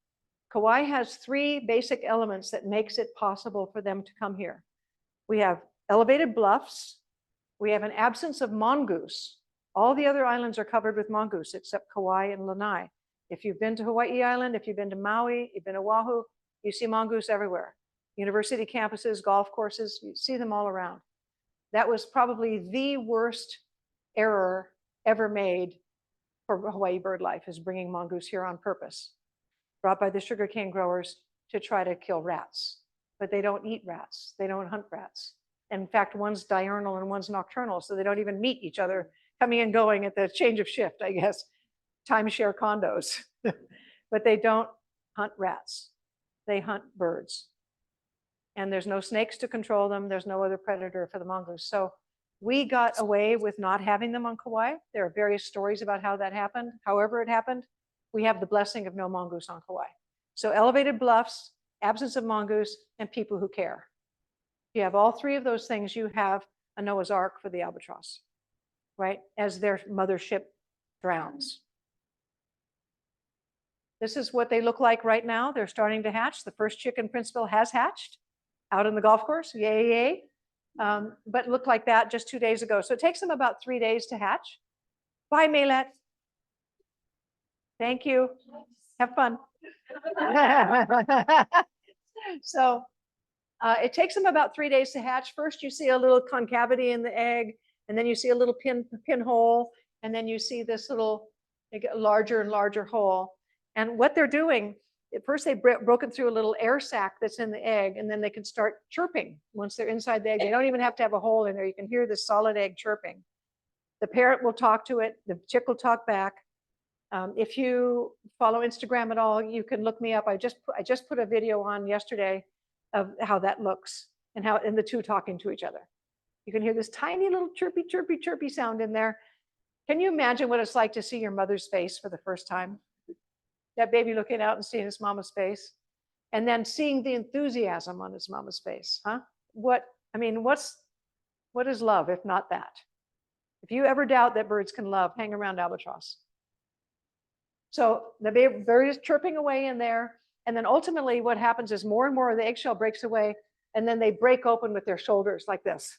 Kauai has 3 basic elements that makes it possible for them to come here. We have elevated bluffs. We have an absence of mongoose. All the other islands are covered with mongoose except Kauai and Lanai. If you've been to Hawaii Island, if you've been to Maui, you've been to Oahu, you see mongoose everywhere. University campuses, golf courses, you see them all around. That was probably the worst error ever made for Hawaii bird life, is bringing mongoose here on purpose, brought by the sugarcane growers to try to kill rats. But they don't eat rats. They don't hunt rats. In fact, one's diurnal and one's nocturnal, so they don't even meet each other coming and going at the change of shift, I guess. Timeshare condos. But they don't hunt rats. They hunt birds. And there's no snakes to control them. There's no other predator for the mongoose. So we got away with not having them on Kauai. There are various stories about how that happened. However it happened, we have the blessing of no mongoose on Kauai. So elevated bluffs, absence of mongoose, and people who care. If you have all 3 of those things, you have a Noah's Ark for the albatross, right? As their mothership drowns. This is what they look like right now. They're starting to hatch. The first chick in Princeville has hatched out on the golf course, yay, yay. But it looked like that just 2 days ago. So it takes them about 3 days to hatch. Bye, Maylet. Thank you. Can I just Have fun. So it takes them about 3 days to hatch. First, you see a little concavity in the egg, and then you see a little pinhole, and then you see this little, they get larger and larger hole. And what they're doing, at first they've broken through a little air sac that's in the egg, and then they can start chirping once they're inside the egg. They don't even have to have a hole in there. You can hear the solid egg chirping. The parent will talk to it. The chick will talk back. If you follow Instagram at all, you can look me up. I just put a video on yesterday of how that looks and the two talking to each other. You can hear this tiny little chirpy, chirpy, chirpy sound in there. Can you imagine what it's like to see your mother's face for the first time? That baby looking out and seeing his mama's face, and then seeing the enthusiasm on his mama's face, huh? What is love if not that? If you ever doubt that birds can love, hang around albatross. So the bird is chirping away in there, and then ultimately what happens is more and more of the eggshell breaks away, and then they break open with their shoulders like this.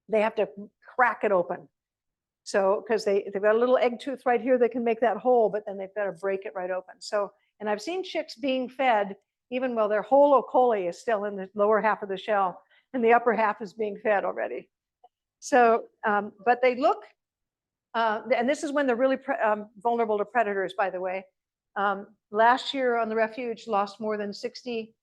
They have to crack it open. So, because they've got a little egg tooth right here that can make that hole, but then they've got to break it right open. So, and I've seen chicks being fed even while their whole ocoli is still in the lower half of the shell, and the upper half is being fed already. So, but they look, and this is when they're really vulnerable to predators, by the way. Last year on the refuge, lost more than 60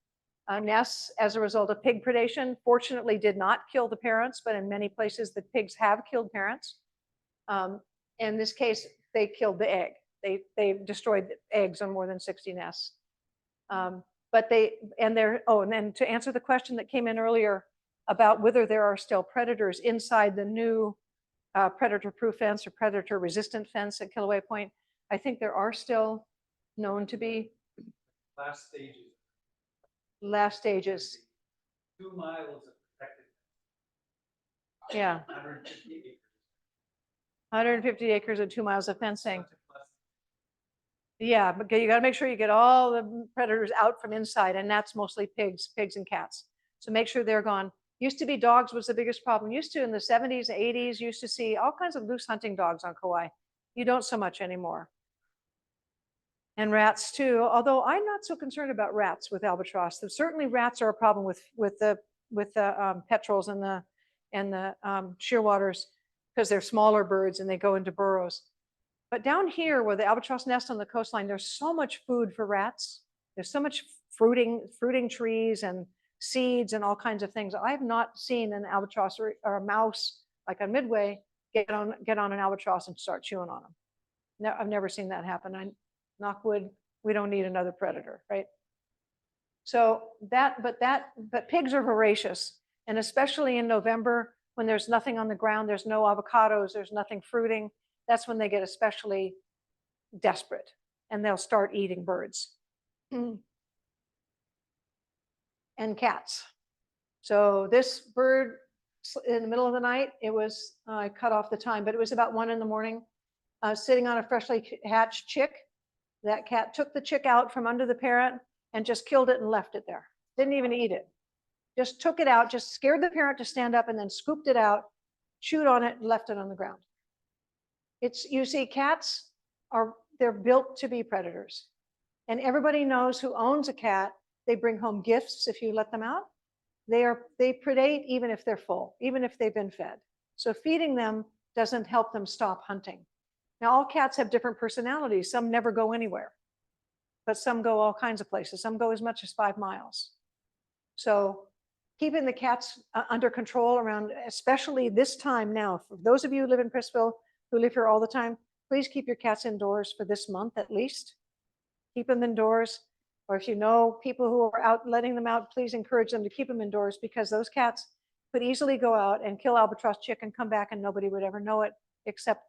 nests as a result of pig predation. Fortunately, did not kill the parents, but in many places, the pigs have killed parents. In this case, they killed the egg. They destroyed the eggs on more than 60 nests. And then to answer the question that came in earlier about whether there are still predators inside the new predator-proof fence or predator-resistant fence at Kilauea Point, I think there are still known to be Last stages. last stages. 2 miles of protected. Yeah, 150 acres. 150 acres and 2 miles of fencing. Such a blessing. Yeah, but you got to make sure you get all the predators out from inside, and that's mostly pigs and cats. So make sure they're gone. Used to be dogs was the biggest problem. Used to in the 70s, 80s, used to see all kinds of loose hunting dogs on Kauaʻi. You don't so much anymore. And rats too, although I'm not so concerned about rats with albatross. Certainly rats are a problem with the petrels and the shearwaters because they're smaller birds and they go into burrows. But down here where the albatross nest on the coastline, there's so much food for rats. There's so much fruiting trees and seeds and all kinds of things. I've not seen an albatross or a mouse like on Midway get on an albatross and start chewing on them. No, I've never seen that happen. Knock wood, we don't need another predator, right? So but pigs are voracious, and especially in November when there's nothing on the ground, there's no avocados, there's nothing fruiting. That's when they get especially desperate, and they'll start eating birds and cats. So this bird in the middle of the night, it was, I cut off the time, but it was about 1 in the morning, sitting on a freshly hatched chick. That cat took the chick out from under the parent and just killed it and left it there. Didn't even eat it. Just took it out, just scared the parent to stand up and then scooped it out, chewed on it and left it on the ground. You see, cats they're built to be predators. And everybody knows who owns a cat, they bring home gifts if you let them out. They predate even if they're full, even if they've been fed. So feeding them doesn't help them stop hunting. Now, all cats have different personalities. Some never go anywhere, but some go all kinds of places. Some go as much as 5 miles. So keeping the cats under control around, especially this time now, for those of you who live in Princeville, who live here all the time, please keep your cats indoors for this month at least. Keep them indoors. Or if you know people who are out letting them out, please encourage them to keep them indoors, because those cats could easily go out and kill albatross chick and come back and nobody would ever know it, except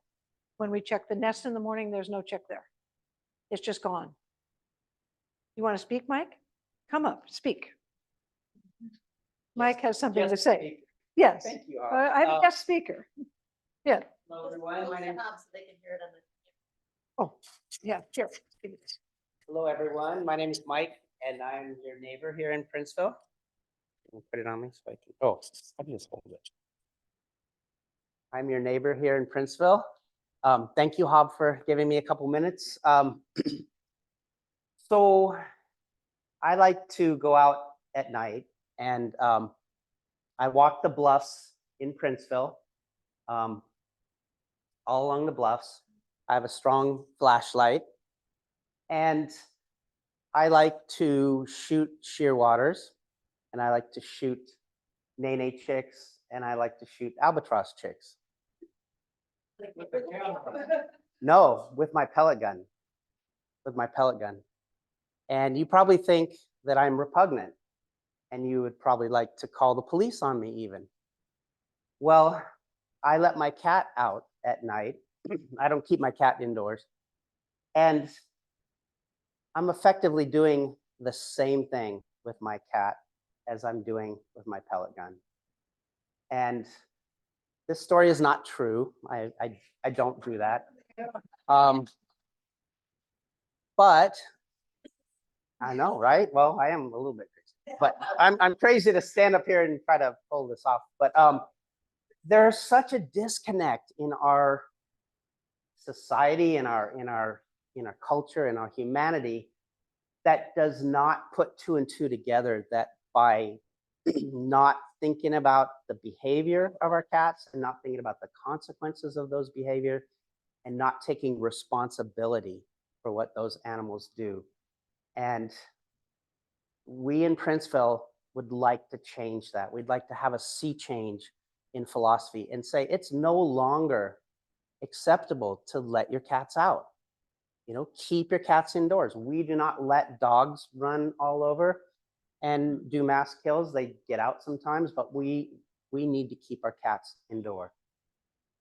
when we check the nest in the morning, there's no chick there. It's just gone. You want to speak, Mike? Come up, speak. Mike has something to say. Yes. Thank you. I have a guest speaker. Yeah. Hello, everyone. My name. So they can hear it on the. Oh, yeah, here. Hello, everyone. My name is Mike, and I'm your neighbor here in Princeville. Put it on me so I can. Oh, I can just hold it. I'm your neighbor here in Princeville. Thank you, Hob, for giving me a couple minutes. So I like to go out at night, and I walk the bluffs in Princeville, all along the bluffs. I have a strong flashlight, and I like to shoot shearwaters, and I like to shoot nene chicks, and I like to shoot albatross chicks. No, with my pellet gun. With my pellet gun. And you probably think that I'm repugnant, and you would probably like to call the police on me even. Well, I let my cat out at night. I don't keep my cat indoors. And I'm effectively doing the same thing with my cat as I'm doing with my pellet gun. And this story is not true. I don't do that. But I know, right? Well, I am a little bit crazy, but I'm crazy to stand up here and try to pull this off. But there's such a disconnect in our society, in our culture, in our humanity, that does not put two and two together, that by not thinking about the behavior of our cats and not thinking about the consequences of those behavior and not taking responsibility for what those animals do. And we in Princeville would like to change that. We'd like to have a sea change in philosophy and say it's no longer acceptable to let your cats out. You know, keep your cats indoors. We do not let dogs run all over and do mass kills. They get out sometimes, but we need to keep our cats indoor.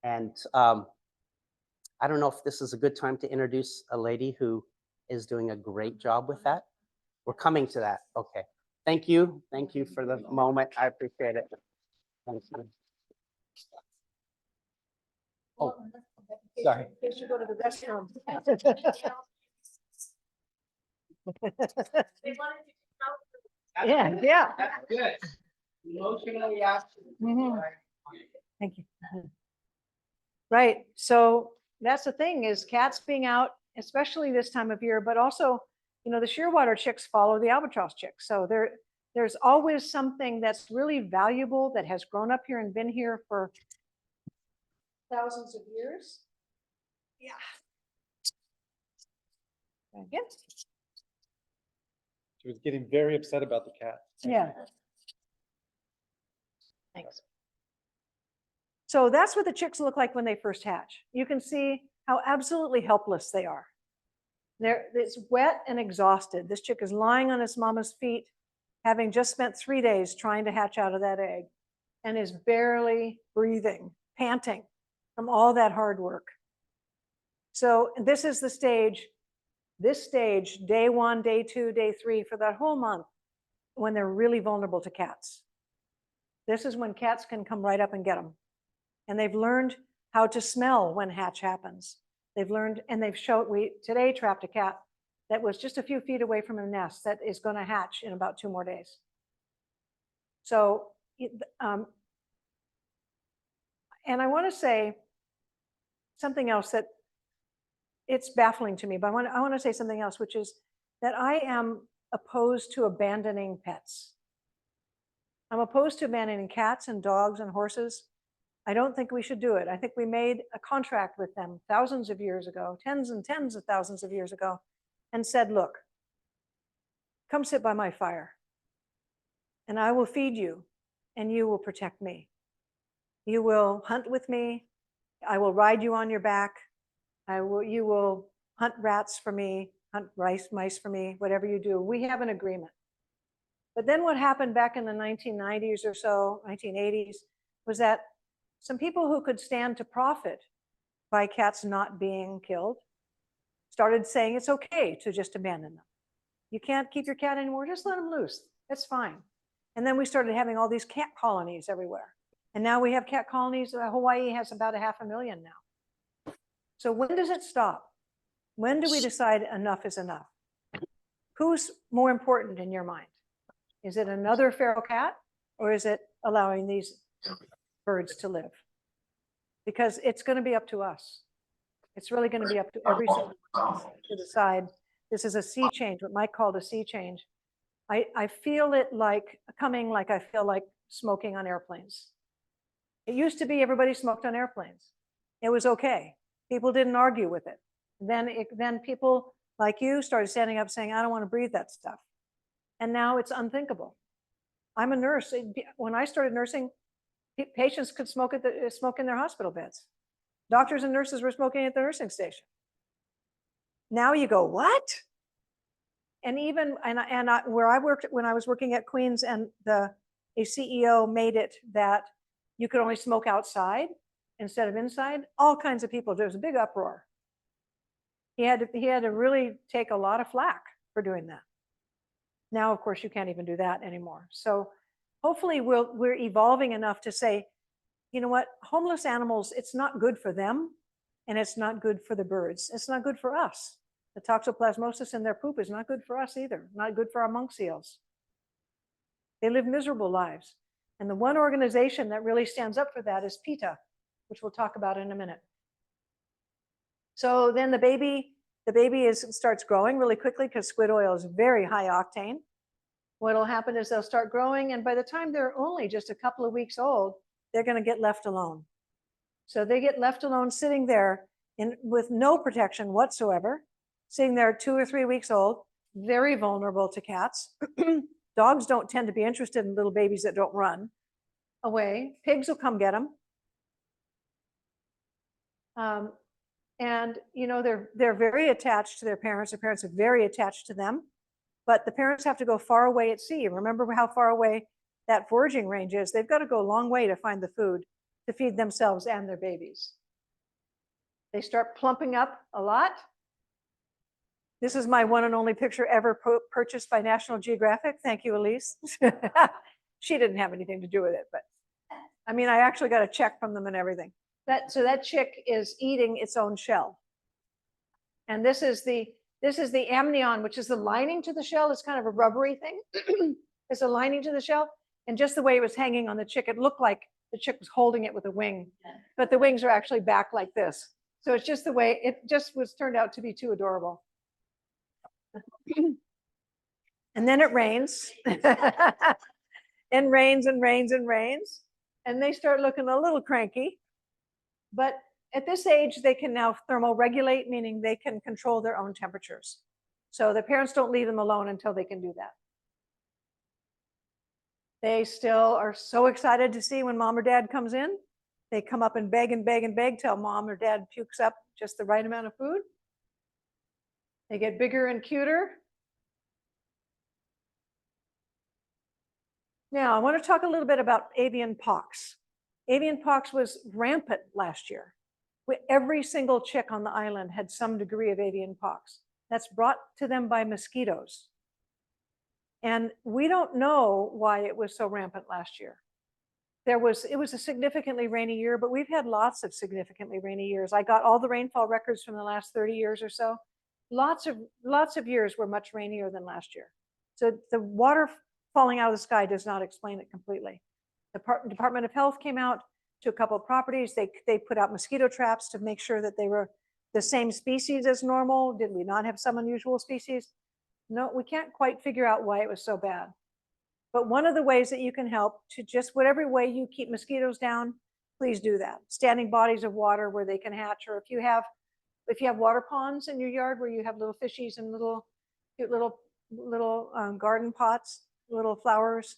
And I don't know if this is a good time to introduce a lady who is doing a great job with that. We're coming to that. Okay. Thank you. Thank you for the moment. I appreciate it. Thanks. Oh, sorry. You should go to the restroom. Yeah, yeah. Good. Emotionally active. Mhm. Thank you. Right. So that's the thing, is cats being out, especially this time of year, but also, you know, the shearwater chicks follow the albatross chicks. So there's always something that's really valuable that has grown up here and been here for thousands of years. Yeah. Again. She was getting very upset about the cat. Yeah. Thanks. So that's what the chicks look like when they first hatch. You can see how absolutely helpless they are. It's wet and exhausted. This chick is lying on its mama's feet, having just spent 3 days trying to hatch out of that egg, and is barely breathing, panting from all that hard work. So this is the stage, this stage, day 1, day 2, day 3, for that whole month, when they're really vulnerable to cats. This is when cats can come right up and get them. And they've learned how to smell when hatch happens. They've learned, and they've showed, we today trapped a cat that was just a few feet away from a nest that is going to hatch in about 2 more days. So, and I want to say something else that it's baffling to me, but I want to say something else, which is that I am opposed to abandoning pets. I'm opposed to abandoning cats and dogs and horses. I don't think we should do it. I think we made a contract with them thousands of years ago, tens and tens of thousands of years ago, and said, look, come sit by my fire, and I will feed you, and you will protect me. You will hunt with me. I will ride you on your back. You will hunt rats for me, hunt mice for me, whatever you do. We have an agreement. But then what happened back in the 1990s or so, 1980s, was that some people who could stand to profit by cats not being killed started saying it's okay to just abandon them. You can't keep your cat anymore, just let them loose. That's fine. And then we started having all these cat colonies everywhere. And now we have cat colonies. Hawaii has about 500,000 now. So when does it stop? When do we decide enough is enough? Who's more important in your mind? Is it another feral cat, or is it allowing these birds to live? Because it's going to be up to us. It's really going to be up to every single one to decide This is a sea change, what Mike called a sea change. I feel it like coming like I feel like smoking on airplanes. It used to be everybody smoked on airplanes. It was okay. People didn't argue with it. Then people like you started standing up saying, I don't want to breathe that stuff. And now it's unthinkable. I'm a nurse. When I started nursing, patients could smoke in their hospital beds. Doctors and nurses were smoking at the nursing station. Now you go, what? And even where I worked when I was working at Queens, and a CEO made it that you could only smoke outside instead of inside. All kinds of people. There was a big uproar. He had to really take a lot of flack for doing that. Now, of course, you can't even do that anymore. So hopefully we're evolving enough to say, you know what, homeless animals, it's not good for them, and it's not good for the birds. It's not good for us. The toxoplasmosis in their poop is not good for us either, not good for our monk seals. They live miserable lives. And the one organization that really stands up for that is PETA, which we'll talk about in a minute. So then the baby starts growing really quickly because squid oil is very high octane. What will happen is they'll start growing, and by the time they're only just a couple of weeks old, they're going to get left alone. So they get left alone sitting there with no protection whatsoever, sitting there 2 or 3 weeks old, very vulnerable to cats. Dogs don't tend to be interested in little babies that don't run away. Pigs will come get them. And you know, they're very attached to their parents. Their parents are very attached to them, but the parents have to go far away at sea. Remember how far away that foraging range is. They've got to go a long way to find the food to feed themselves and their babies. They start plumping up a lot. This is my one and only picture ever purchased by National Geographic. Thank you, Elise. She didn't have anything to do with it, but I mean, I actually got a check from them and everything. So that chick is eating its own shell. And this is the amnion, which is the lining to the shell. It's kind of a rubbery thing. It's a lining to the shell. And just the way it was hanging on the chick, it looked like the chick was holding it with a wing, but the wings are actually back like this. So it's just the way it just turned out to be too adorable. And then it rains and rains and rains and rains. And they start looking a little cranky. But at this age, they can now thermoregulate, meaning they can control their own temperatures. So the parents don't leave them alone until they can do that. They still are so excited to see when mom or dad comes in. They come up and beg and beg and beg till mom or dad pukes up just the right amount of food. They get bigger and cuter. Now, I want to talk a little bit about avian pox. Avian pox was rampant last year. Every single chick on the island had some degree of avian pox. That's brought to them by mosquitoes. And we don't know why it was so rampant last year. It was a significantly rainy year, but we've had lots of significantly rainy years. I got all the rainfall records from the last 30 years or so. Lots of years were much rainier than last year. So the water falling out of the sky does not explain it completely. The Department of Health came out to a couple of properties. They put out mosquito traps to make sure that they were the same species as normal. Did we not have some unusual species? No, we can't quite figure out why it was so bad. But one of the ways that you can help to just whatever way you keep mosquitoes down, please do that. Standing bodies of water where they can hatch, or if you have water ponds in your yard where you have little fishies and cute little garden pots, little flowers,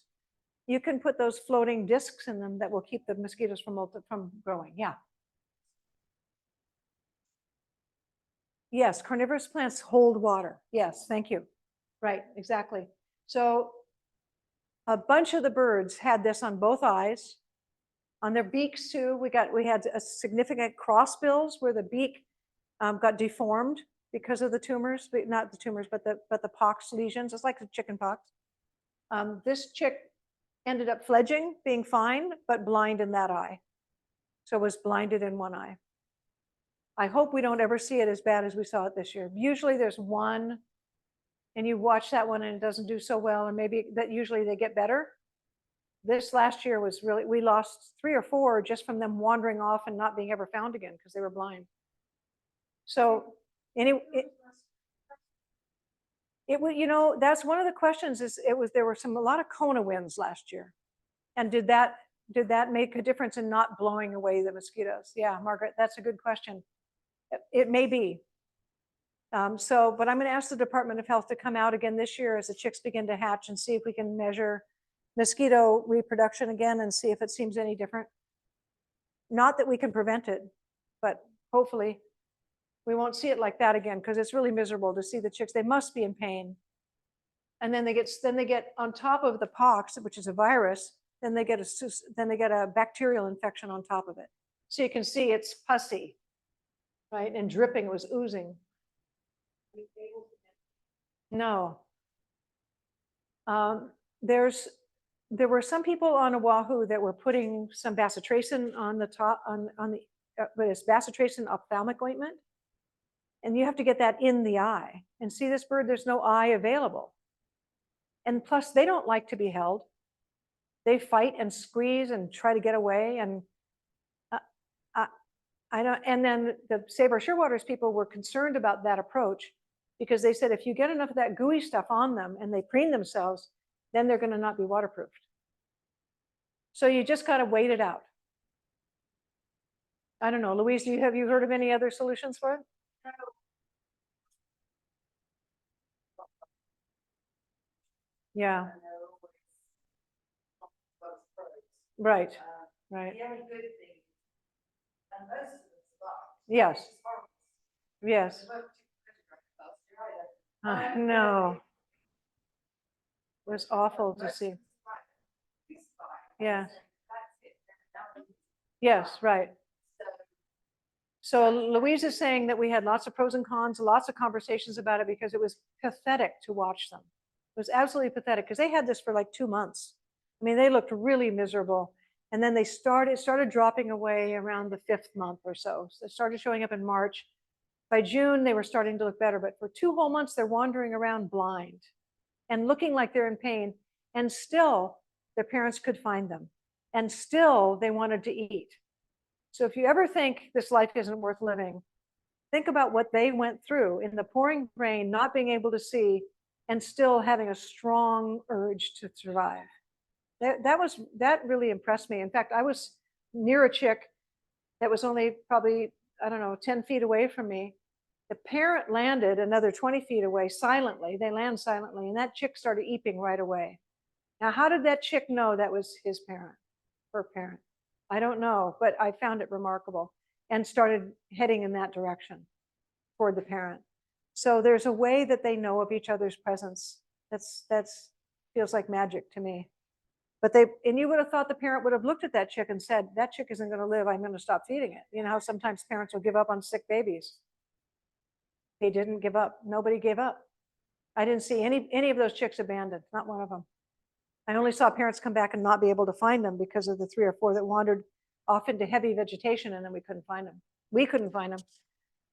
you can put those floating discs in them that will keep the mosquitoes from growing. Yeah. Yes, carnivorous plants hold water. Yes, thank you. Right, exactly. So a bunch of the birds had this on both eyes, on their beaks too. We had a significant crossbills where the beak got deformed because of the tumors, but not the tumors, but the pox lesions. It's like the chicken pox. This chick ended up fledging, being fine, but blind in that eye. So was blinded in one eye. I hope we don't ever see it as bad as we saw it this year. Usually there's one, and you watch that one and it doesn't do so well, and maybe that usually they get better. This last year was really, we lost 3 or 4 just from them wandering off and not being ever found again because they were blind. So anyway, It was, that's one of the questions is there were a lot of Kona winds last year. And did that make a difference in not blowing away the mosquitoes? Yeah, Margaret, that's a good question. It may be. But I'm going to ask the Department of Health to come out again this year as the chicks begin to hatch and see if we can measure mosquito reproduction again and see if it seems any different. Not that we can prevent it, but hopefully we won't see it like that again, because it's really miserable to see the chicks. They must be in pain. And then they get on top of the pox, which is a virus, then they get a bacterial infection on top of it. So you can see it's pussy, right? And dripping, it was oozing. No. There were some people on Oahu that were putting some bacitracin on the top, but it's bacitracin ophthalmic ointment. And you have to get that in the eye. And see this bird, there's no eye available. And plus they don't like to be held. They fight and squeeze and try to get away. And I don't, and then the Sabre Shearwaters people were concerned about that approach because they said, if you get enough of that gooey stuff on them and they preen themselves, then they're going to not be waterproofed. So you just got to wait it out. I don't know, Louise, have you heard of any other solutions for it? Yeah. Right. Right. Yes. Yes. No. It was awful to see. Yeah. Yes, right. So Louise is saying that we had lots of pros and cons, lots of conversations about it because it was pathetic to watch them. It was absolutely pathetic because they had this for like 2 months. I mean, they looked really miserable. And then they started dropping away around the 5th month or so. So they started showing up in March. By June, they were starting to look better. But for 2 whole months, they're wandering around blind and looking like they're in pain. And still, their parents could find them. And still, they wanted to eat. So if you ever think this life isn't worth living, think about what they went through in the pouring rain, not being able to see, and still having a strong urge to survive. That really impressed me. In fact, I was near a chick that was only probably, I don't know, 10 feet away from me. The parent landed another 20 feet away silently. They land silently, and that chick started eeping right away. Now, how did that chick know that was his parent, her parent? I don't know, but I found it remarkable and started heading in that direction toward the parent. So there's a way that they know of each other's presence. That's feels like magic to me. But you would have thought the parent would have looked at that chick and said, that chick isn't going to live. I'm going to stop feeding it. You know how sometimes parents will give up on sick babies. They didn't give up. Nobody gave up. I didn't see any of those chicks abandoned, not one of them. I only saw parents come back and not be able to find them because of the 3 or 4 that wandered off into heavy vegetation, and then we couldn't find them. We couldn't find them.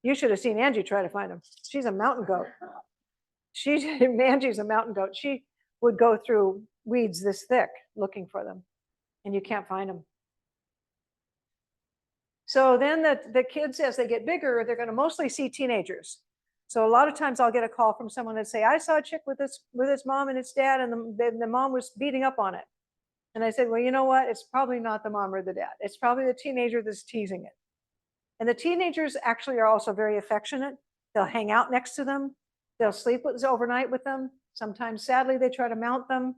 You should have seen Angie try to find them. She's a mountain goat. Angie's a mountain goat. She would go through weeds this thick looking for them, and you can't find them. So then the kids, as they get bigger, they're going to mostly see teenagers. So a lot of times I'll get a call from someone that say, I saw a chick with its mom and its dad, and the mom was beating up on it. And I said, well, you know what? It's probably not the mom or the dad. It's probably the teenager that's teasing it. And the teenagers actually are also very affectionate. They'll hang out next to them. They'll sleep overnight with them. Sometimes, sadly, they try to mount them.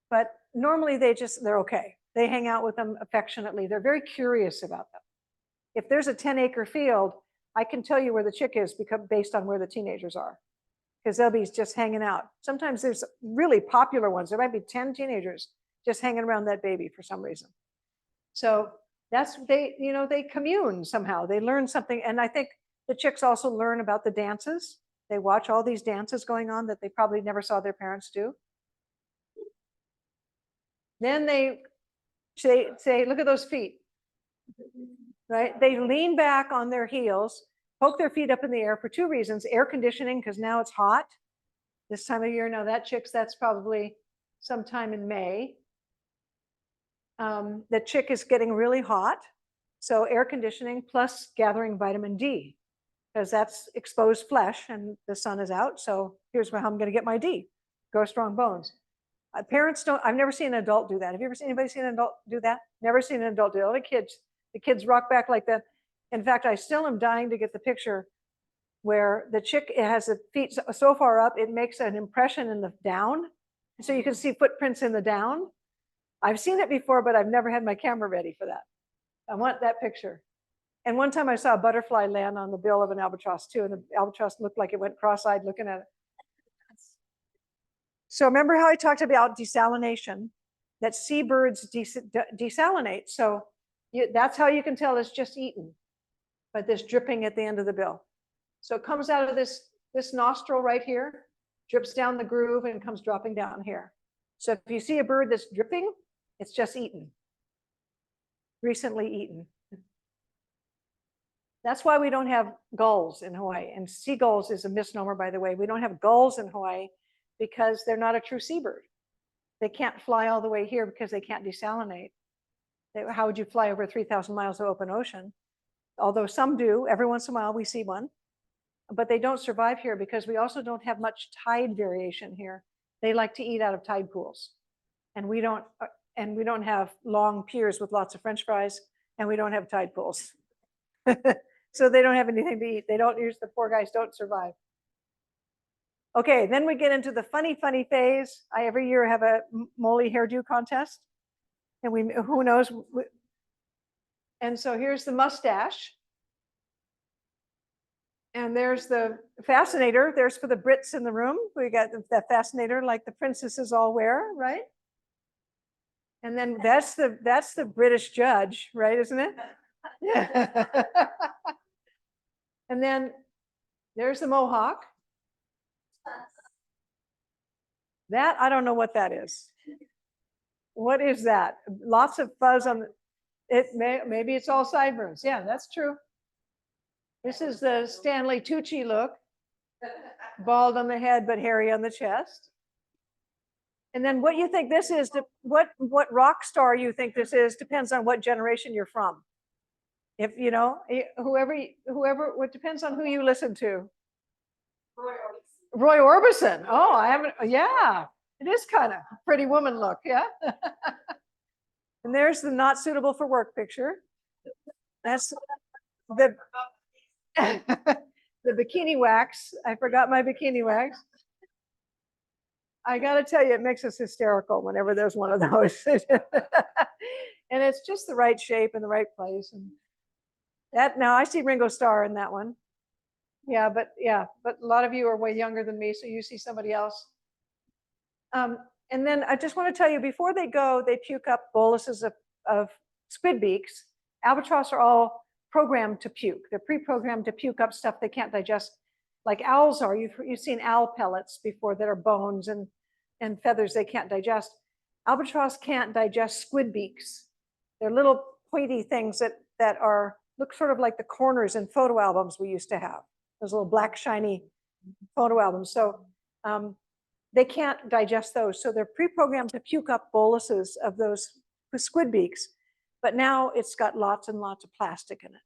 But normally they're okay. They hang out with them affectionately. They're very curious about them. If there's a 10-acre field, I can tell you where the chick is based on where the teenagers are, because they'll be just hanging out. Sometimes there's really popular ones. There might be 10 teenagers just hanging around that baby for some reason. So they commune somehow. They learn something. And I think the chicks also learn about the dances. They watch all these dances going on that they probably never saw their parents do. Then they say, look at those feet, right? They lean back on their heels, poke their feet up in the air for 2 reasons. Air conditioning, because now it's hot this time of year. Now that's probably sometime in May. The chick is getting really hot. So air conditioning plus gathering vitamin D. because that's exposed flesh and the sun is out. So here's how I'm going to get my D, grow strong bones. Parents don't, I've never seen an adult do that. Have you ever seen anybody seen an adult do that? Never seen an adult do it. The kids rock back like that. In fact, I still am dying to get the picture where the chick, it has the feet so far up, it makes an impression in the down. So you can see footprints in the down. I've seen it before, but I've never had my camera ready for that. I want that picture. And one time I saw a butterfly land on the bill of an albatross too, and the albatross looked like it went cross-eyed looking at it. So remember how I talked about desalination, that seabirds desalinate. So that's how you can tell it's just eaten, but this dripping at the end of the bill. So it comes out of this nostril right here, drips down the groove and comes dropping down here. So if you see a bird that's dripping, it's just eaten, recently eaten. That's why we don't have gulls in Hawaii. And seagulls is a misnomer, by the way. We don't have gulls in Hawaii because they're not a true seabird. They can't fly all the way here because they can't desalinate. How would you fly over 3,000 miles of open ocean? Although some do, every once in a while we see one, but they don't survive here because we also don't have much tide variation here. They like to eat out of tide pools. And we don't have long piers with lots of French fries, and we don't have tide pools. So they don't have anything to eat. They don't use, the poor guys don't survive. Okay, then we get into the funny phase. I every year have a mōlī hairdo contest, and who knows. And so here's the mustache. And there's the fascinator. There's for the Brits in the room. We got that fascinator like the princesses all wear, right? And then that's the British judge, right? Isn't it? Yeah. And then there's the mohawk. That, I don't know what that is. What is that? Lots of fuzz on it. Maybe it's all sideburns. Yeah, that's true. This is the Stanley Tucci look. Bald on the head, but hairy on the chest. And then what you think this is, what rock star you think this is depends on what generation you're from. If you know, whoever, it depends on who you listen to. Roy Orbison. Oh, I haven't, yeah, it is kind of Pretty Woman look, yeah. And there's the not suitable for work picture. That's the, the bikini wax. I forgot my bikini wax. I gotta tell you, it makes us hysterical whenever there's one of those. And it's just the right shape in the right place. And that, now I see Ringo Starr in that one. Yeah, but a lot of you are way younger than me, so you see somebody else. And then I just want to tell you, before they go, they puke up boluses of squid beaks. Albatross are all programmed to puke. They're pre-programmed to puke up stuff they can't digest, like owls are. You've seen owl pellets before that are bones and feathers they can't digest. Albatross can't digest squid beaks. They're little pointy things that look sort of like the corners in photo albums we used to have. Those little black shiny photo albums. So they can't digest those. So they're pre-programmed to puke up boluses of those squid beaks. But now it's got lots and lots of plastic in it.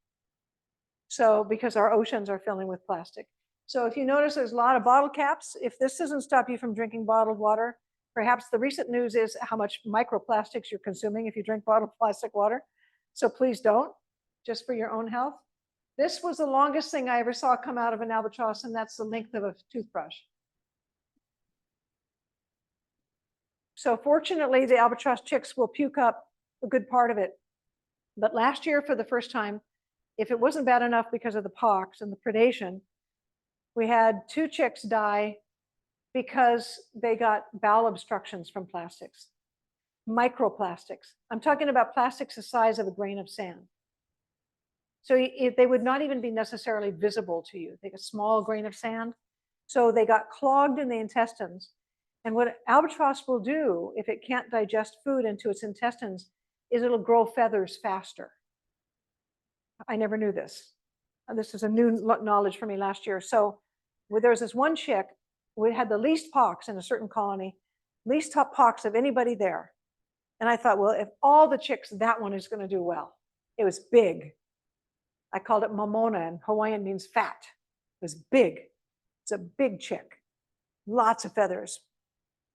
So because our oceans are filling with plastic. So if you notice there's a lot of bottle caps, if this doesn't stop you from drinking bottled water, perhaps the recent news is how much microplastics you're consuming if you drink bottled plastic water. So please don't, just for your own health. This was the longest thing I ever saw come out of an albatross, and that's the length of a toothbrush. So fortunately, the albatross chicks will puke up a good part of it. But last year, for the first time, if it wasn't bad enough because of the pox and the predation, we had 2 chicks die because they got bowel obstructions from plastics, microplastics. I'm talking about plastics the size of a grain of sand. So they would not even be necessarily visible to you. Like a small grain of sand. So they got clogged in the intestines. And what albatross will do if it can't digest food into its intestines is it'll grow feathers faster. I never knew this. This is a new knowledge for me last year. So there was this one chick, we had the least pox in a certain colony, least top pox of anybody there. And I thought, well, if all the chicks, that one is going to do well. It was big. I called it mamona, and Hawaiian means fat. was big. It's a big chick, lots of feathers.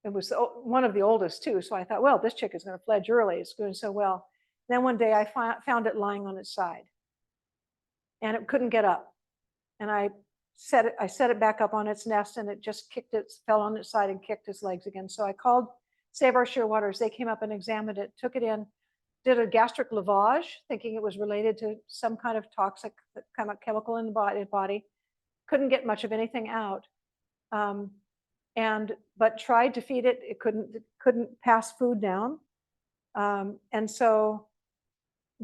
It was one of the oldest too. So I thought, well, this chick is going to fledge early. It's doing so well. Then one day I found it lying on its side and it couldn't get up. And I set it back up on its nest and it just fell on its side and kicked its legs again. So I called Save Our Shearwaters. They came up and examined it, took it in, did a gastric lavage, thinking it was related to some kind of toxic chemical in the body. Couldn't get much of anything out. But tried to feed it. It couldn't pass food down. And so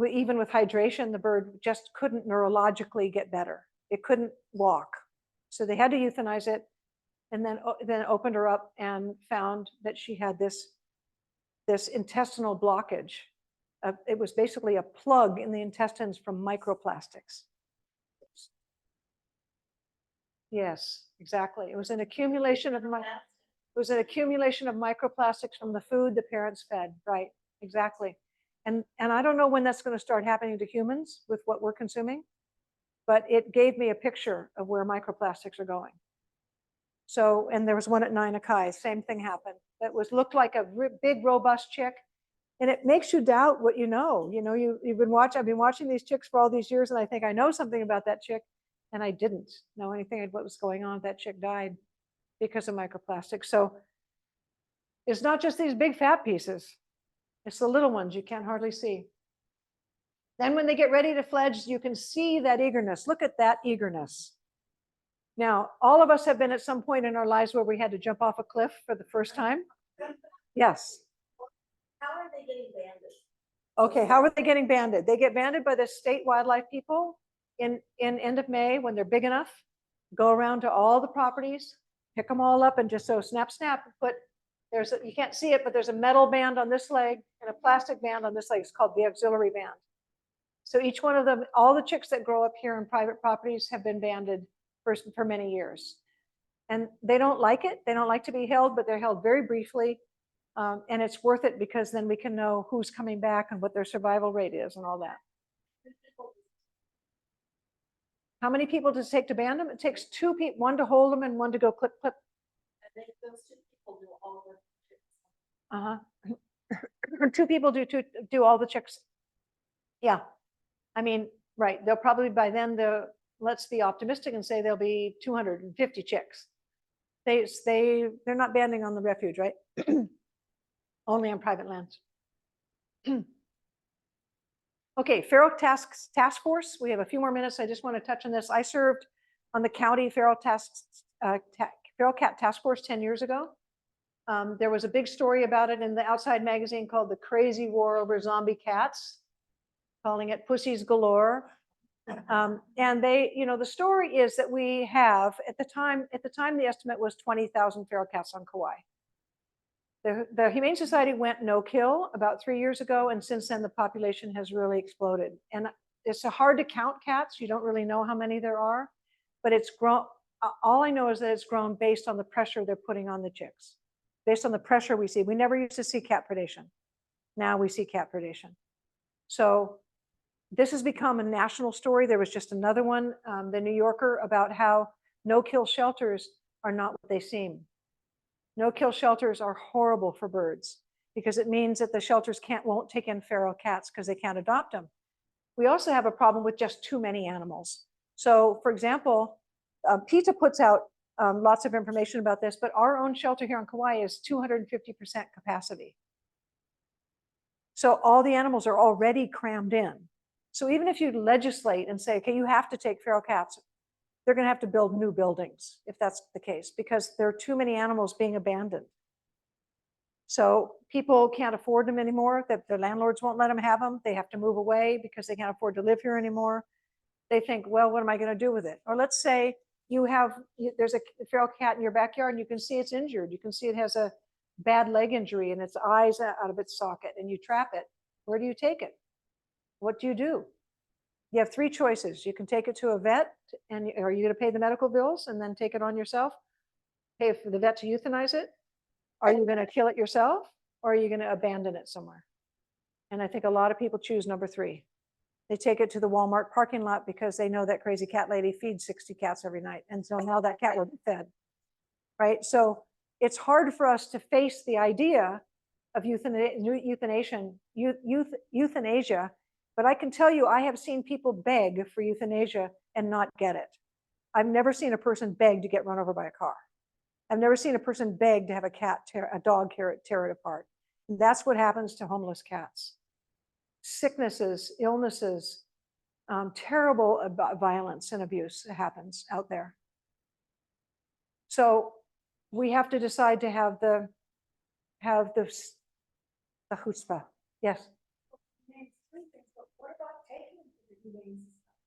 even with hydration, the bird just couldn't neurologically get better. It couldn't walk. So they had to euthanize it and then opened her up and found that she had this intestinal blockage. It was basically a plug in the intestines from microplastics. Yes, exactly. It was an accumulation of microplastics from the food the parents fed. Right, exactly. And I don't know when that's going to start happening to humans with what we're consuming, but it gave me a picture of where microplastics are going. So, and there was one at Nine Akai, same thing happened. That looked like a big, robust chick. And it makes you doubt what you know. You know, I've been watching these chicks for all these years, and I think I know something about that chick, and I didn't know anything of what was going on. That chick died because of microplastics. So it's not just these big fat pieces. It's the little ones you can't hardly see. Then when they get ready to fledge, you can see that eagerness. Look at that eagerness. Now, all of us have been at some point in our lives where we had to jump off a cliff for the first time. Yes. How are they getting banded? Okay, how are they getting banded? They get banded by the state wildlife people in end of May when they're big enough. Go around to all the properties, pick them all up, and just so snap, you can't see it, but there's a metal band on this leg and a plastic band on this leg. It's called the auxiliary band. So each one of them, all the chicks that grow up here in private properties have been banded for many years. And they don't like it. They don't like to be held, but they're held very briefly. And it's worth it because then we can know who's coming back and what their survival rate is and all that. How many people does it take to band them? It takes two people, one to hold them and one to go clip, clip. And then those two people do all the chicks. Two people do all the chicks. Yeah. I mean, right. They'll probably by then, let's be optimistic and say there'll be 250 chicks. They're not banding on the refuge, right? Only on private lands. Okay, Feral Task Force. We have a few more minutes. I just want to touch on this. I served on the county Feral Cat Task Force 10 years ago. There was a big story about it in the Outside magazine called The Crazy War Over Zombie Cats, calling it Pussies Galore. And the story is that we have, at the time, the estimate was 20,000 feral cats on Kauaʻi. The Humane Society went no-kill about 3 years ago, and since then the population has really exploded. And it's hard to count cats. You don't really know how many there are, but it's grown. All I know is that it's grown based on the pressure they're putting on the chicks, based on the pressure we see. We never used to see cat predation. Now we see cat predation. So this has become a national story. There was just another one, the New Yorker, about how no-kill shelters are not what they seem. No-kill shelters are horrible for birds because it means that the shelters won't take in feral cats because they can't adopt them. We also have a problem with just too many animals. So for example, PETA puts out lots of information about this, but our own shelter here on Kauaʻi is 250% capacity. So all the animals are already crammed in. So even if you legislate and say, okay, you have to take feral cats, they're going to have to build new buildings if that's the case, because there are too many animals being abandoned. So people can't afford them anymore. Their landlords won't let them have them. They have to move away because they can't afford to live here anymore. They think, well, what am I going to do with it? Or let's say there's a feral cat in your backyard and you can see it's injured. You can see it has a bad leg injury and its eyes out of its socket, and you trap it. Where do you take it? What do? You have three choices. You can take it to a vet, and are you going to pay the medical bills and then take it on yourself? Pay for the vet to euthanize it? Are you going to kill it yourself, or are you going to abandon it somewhere? And I think a lot of people choose number three. They take it to the Walmart parking lot because they know that crazy cat lady feeds 60 cats every night. And so now that cat will be fed, right? So it's hard for us to face the idea of euthanasia, but I can tell you, I have seen people beg for euthanasia and not get it. I've never seen a person beg to get run over by a car. I've never seen a person beg to have a dog tear it apart. And that's what happens to homeless cats. Sicknesses, illnesses, terrible violence and abuse happens out there. So we have to decide to have the chutzpah. Yes.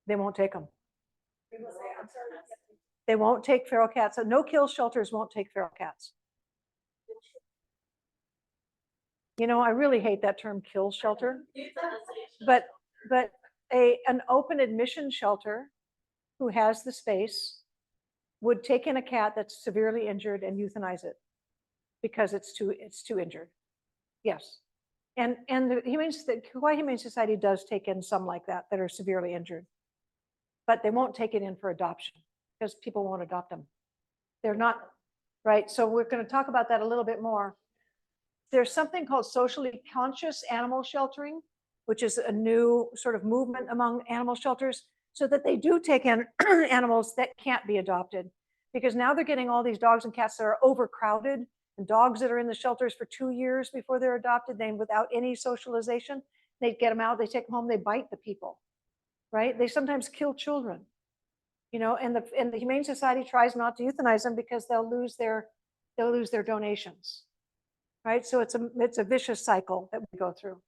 They won't take them. They won't take feral cats. So no kill shelters won't take feral cats. You know, I really hate that term kill shelter, but an open admission shelter who has the space would take in a cat that's severely injured and euthanize it because it's too injured. Yes. And the Kauaʻi Humane Society does take in some like that are severely injured, but they won't take it in for adoption because people won't adopt them. They're not, right? So we're going to talk about that a little bit more. There's something called socially conscious animal sheltering, which is a new sort of movement among animal shelters, so that they do take in animals that can't be adopted. Because now they're getting all these dogs and cats that are overcrowded, and dogs that are in the shelters for 2 years before they're adopted, then without any socialization, they get them out, they take them home, they bite the people, right? They sometimes kill children, you know, and the Humane Society tries not to euthanize them because they'll lose their donations. Right, so it's a vicious cycle that we go through.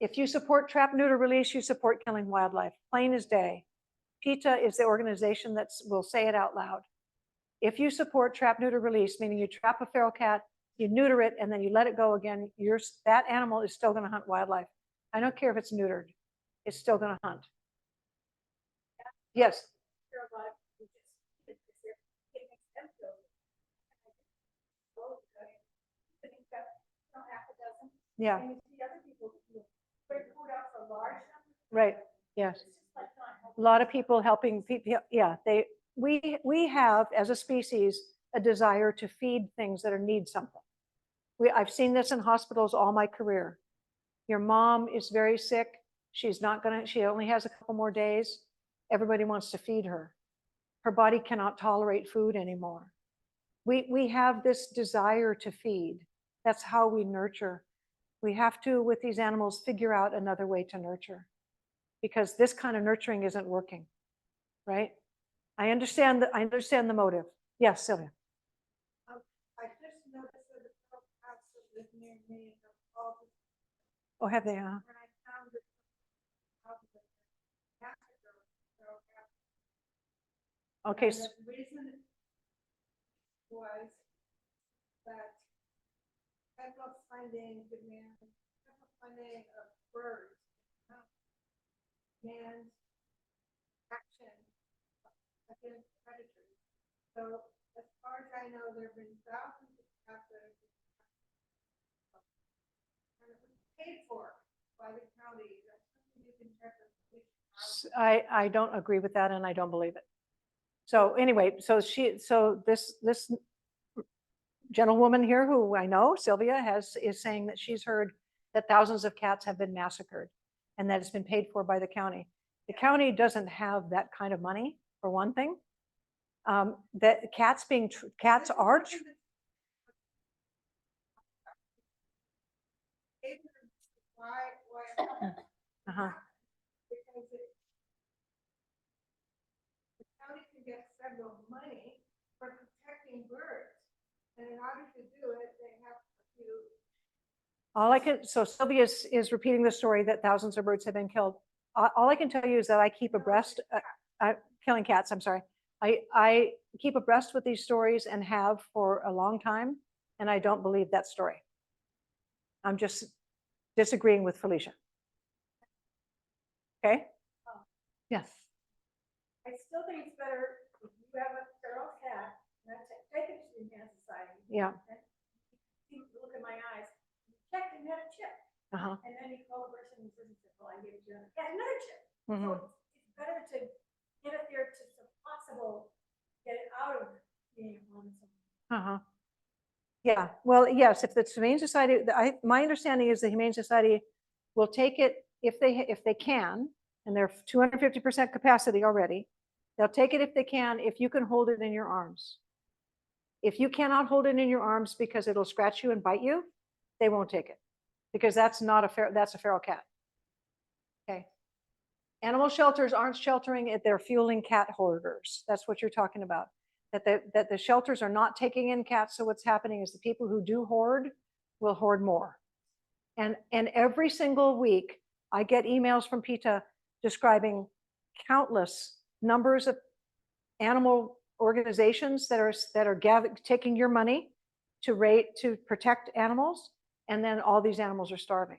If you support trap, neuter, release, you support killing wildlife. Plain as day. PETA is the organization that will say it out loud. If you support trap, neuter, release, meaning you trap a feral cat, you neuter it, and then you let it go again, that animal is still going to hunt wildlife. I don't care if it's neutered; it's still going to hunt. Yes. Yeah. Right. Yes. A lot of people helping people. Yeah. We have as a species a desire to feed things that need something. I've seen this in hospitals all my career. Your mom is very sick. She only has a couple more days. Everybody wants to feed her. Her body cannot tolerate food anymore. We have this desire to feed. That's how we nurture. We have to, with these animals, figure out another way to nurture, because this kind of nurturing isn't working, right? I understand the motive. Yes, Sylvia. I just noticed that the feral cats that live near me have all the. Oh, have they? And I found that massacre of feral cats. Okay. And the reason was that federal funding of birds and action against predators. So as far as I know, there have been thousands of cats that have been and it was paid for by the county. That's something you can check with. I don't agree with that, and I don't believe it. So anyway, so this gentlewoman here, who I know, Sylvia, is saying that she's heard that thousands of cats have been massacred, and that it's been paid for by the county. The county doesn't have that kind of money, for one thing. That cats are. Uh-huh. Because the county can get federal money for protecting birds. And in order to do it, they have to. So Sylvia is repeating the story that thousands of birds have been killed. All I can tell you is that I keep abreast, killing cats, I'm sorry. I keep abreast with these stories and have for a long time, and I don't believe that story. I'm just disagreeing with Felicia. Okay? Yes. I still think it's better if you have a feral cat, and I take it to the Humane Society. Yeah. And look at my eyes. Check and had a chip. Uh-huh. And then you call the person and says, well, I gave it to you. Yeah, no, Mhm. It's better to get it there to, if possible, get it out of being on its own. Uh-huh. Yeah, well, yes, if the Humane Society, my understanding is the Humane Society will take it if they can, and they're 250% capacity already. They'll take it if they can, if you can hold it in your arms. If you cannot hold it in your arms because it'll scratch you and bite you, they won't take it, because that's not that's a feral cat. Okay. Animal shelters aren't sheltering it, they're fueling cat hoarders. That's what you're talking about. That the shelters are not taking in cats, so what's happening is the people who do hoard will hoard more. And every single week, I get emails from PETA describing countless numbers of animal organizations that are taking your money to protect animals, and then all these animals are starving.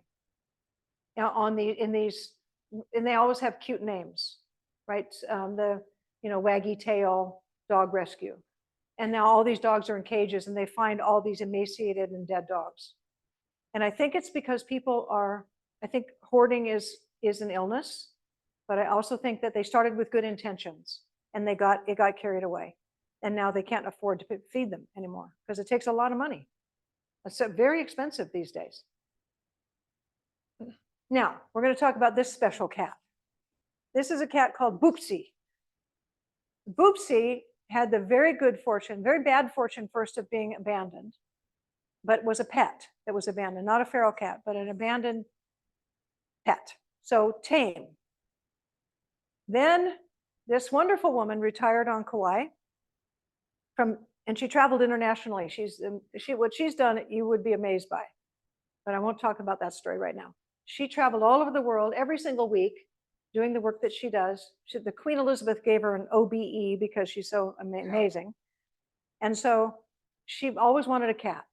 Now and they always have cute names, right? Waggy Tail Dog Rescue. And now all these dogs are in cages, and they find all these emaciated and dead dogs. And I think it's because I think hoarding is an illness, but I also think that they started with good intentions, and it got carried away. And now they can't afford to feed them anymore because it takes a lot of money. It's very expensive these days. Now, we're going to talk about this special cat. This is a cat called Boopsie. Boopsie had the very bad fortune first of being abandoned, but was a pet that was abandoned, not a feral cat, but an abandoned pet. So tame. Then this wonderful woman retired on Kauaʻi and she traveled internationally. What she's done, you would be amazed by, but I won't talk about that story right now. She traveled all over the world every single week doing the work that she does. The Queen Elizabeth gave her an OBE because she's so amazing. And so she always wanted a cat.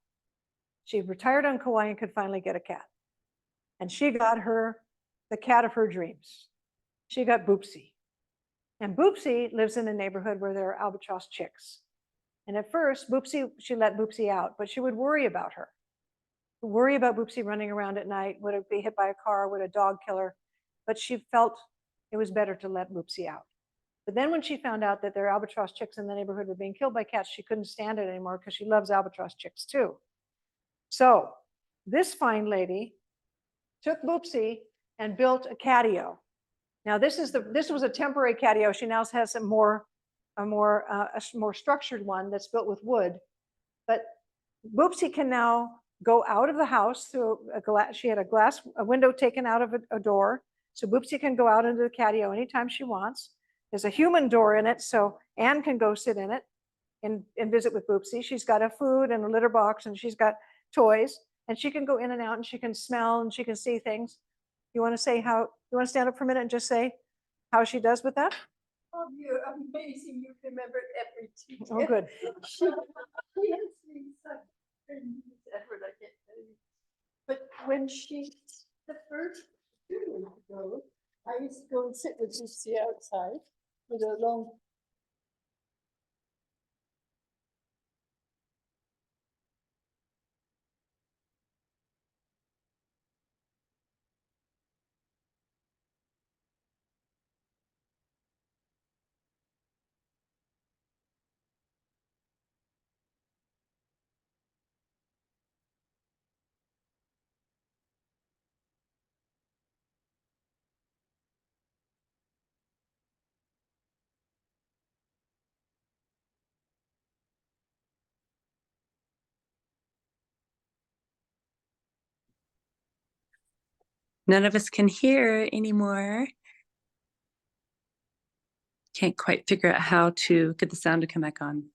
She retired on Kauaʻi and could finally get a cat. And she got the cat of her dreams. She got Boopsie. And Boopsie lives in a neighborhood where there are albatross chicks. And at first, she let Boopsie out, but she would worry about her. Worry about Boopsie running around at night. Would it be hit by a car? Would a dog kill her? But she felt it was better to let Boopsie out. But then when she found out that there are albatross chicks in the neighborhood were being killed by cats, she couldn't stand it anymore because she loves albatross chicks too. So this fine lady took Boopsie and built a catio. Now this was a temporary catio. She now has a more structured one that's built with wood. But Boopsie can now go out of the house through a glass. She had a window taken out of a door. So Boopsie can go out into the catio anytime she wants. There's a human door in it, so Anne can go sit in it and visit with Boopsie. She's got a food and a litter box, and she's got toys, and she can go in and out, and she can smell, and she can see things. You want to stand up for a minute and just say how she does with that? Oh, you're amazing. You remembered every detail. Oh, good. She has been such a effort, I can't tell you. But when the first 2 years ago, I used to go and sit with Lucy outside with a long. None of us can hear anymore. Can't quite figure out how to get the sound to come back on.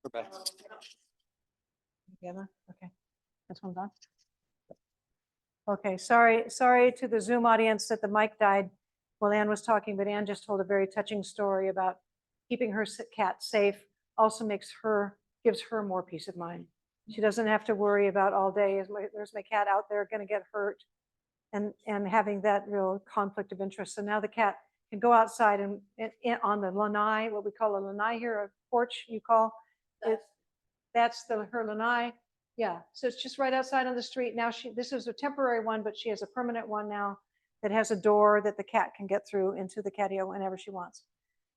We're back. Together? Okay, this one's on. Okay, sorry to the Zoom audience that the mic died while Ann was talking, but Ann just told a very touching story about keeping her cat safe. Also gives her more peace of mind. She doesn't have to worry about all day, there's my cat out there going to get hurt, and having that real conflict of interest. So now the cat can go outside and on the lanai, what we call a lanai here, a porch you call it. That's her lanai. Yeah, so it's just right outside on the street. Now this is a temporary one, but she has a permanent one now that has a door that the cat can get through into the catio whenever she wants.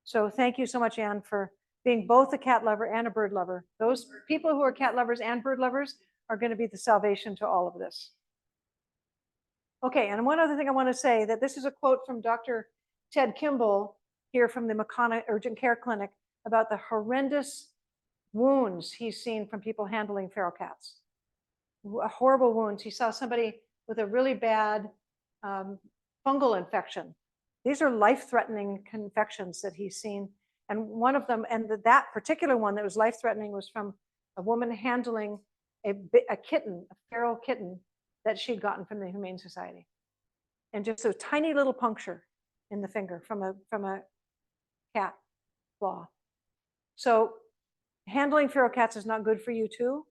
So thank you so much, Ann, for being both a cat lover and a bird lover. Those people who are cat lovers and bird lovers are going to be the salvation to all of this. Okay, and one other thing I want to say, that this is a quote from Dr. Ted Kimball here from the Makana Urgent Care Clinic about the horrendous wounds he's seen from people handling feral cats. Horrible wounds. He saw somebody with a really bad fungal infection. These are life-threatening infections that he's seen. And one of them, and that particular one that was life-threatening, was from a woman handling a kitten, a feral kitten that she'd gotten from the Humane Society. And just a tiny little puncture in the finger from a cat claw. So handling feral cats is not good for you too,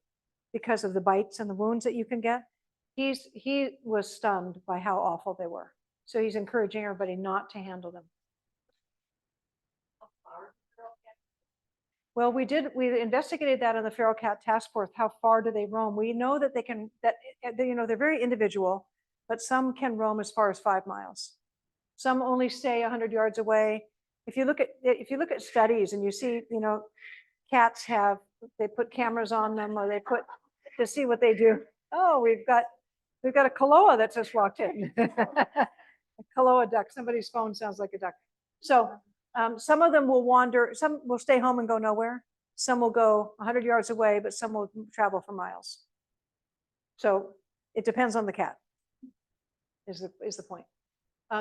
because of the bites and the wounds that you can get. He was stunned by how awful they were. So he's encouraging everybody not to handle them. Well, we investigated that on the Feral Cat Task Force. How far do they roam? We know that they're very individual, but some can roam as far as 5 miles. Some only stay 100 yards away. If you look at studies and you see, cats they put cameras on them, or they put to see what they do. Oh, we've got a Kauaʻi that just walked in. A Kauaʻi duck. Somebody's phone sounds like a duck. So some of them will wander. Some will stay home and go nowhere. Some will go 100 yards away, but some will travel for miles. So it depends on the cat. Is the point.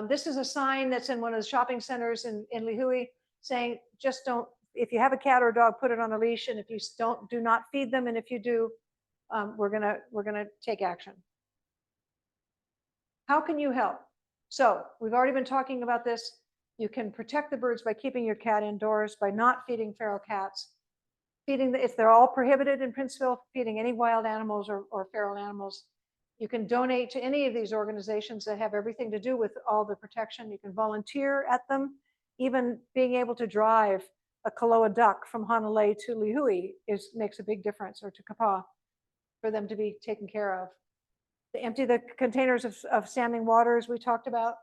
This is a sign that's in one of the shopping centers in Lihue saying, just don't, if you have a cat or a dog, put it on a leash, and if you do not feed them, and if you do, we're gonna take action. How can you help? So we've already been talking about this. You can protect the birds by keeping your cat indoors, by not feeding feral cats. If they're all prohibited in Princeville, feeding any wild animals or feral animals. You can donate to any of these organizations that have everything to do with all the protection. You can volunteer at them. Even being able to drive a Kauaʻi duck from Honolulu to Lihue makes a big difference, or to Kapa, for them to be taken care of. To empty the containers of standing waters we talked about.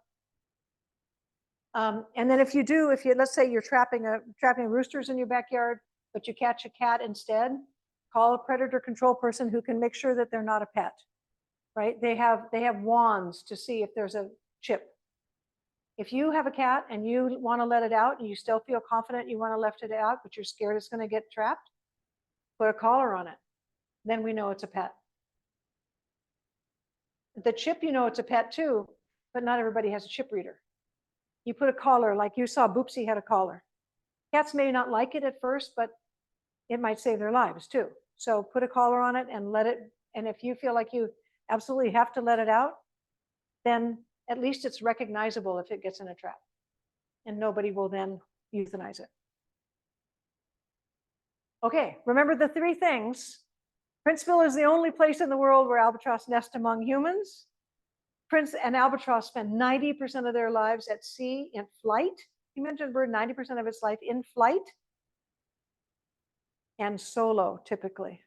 And then if let's say you're trapping roosters in your backyard, but you catch a cat instead, call a predator control person who can make sure that they're not a pet, right? They have wands to see if there's a chip. If you have a cat and you want to let it out and you still feel confident you want to let it out, but you're scared it's going to get trapped, put a collar on it. Then we know it's a pet. The chip, it's a pet too, but not everybody has a chip reader. You put a collar, like you saw Boopsie had a collar. Cats may not like it at first, but it might save their lives too. So put a collar on it and let it, and if you feel like you absolutely have to let it out, then at least it's recognizable if it gets in a trap, and nobody will then euthanize it. Okay, remember the 3 things. Princeville is the only place in the world where albatross nest among humans. Prince and albatross spend 90% of their lives at sea in flight. You mentioned bird, 90% of its life in flight, and solo typically.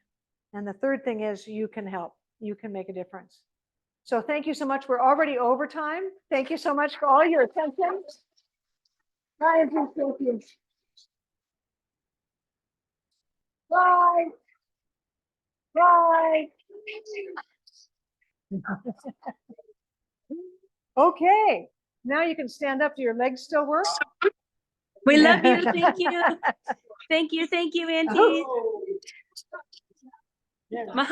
And the 3rd thing is you can help. You can make a difference. So thank you so much. We're already over time. Thank you so much for all your attention. I appreciate you. Bye. Bye. Okay, now you can stand up. Do your legs still work? We love you. Thank you. Thank you, Auntie. Yeah. Mahalo.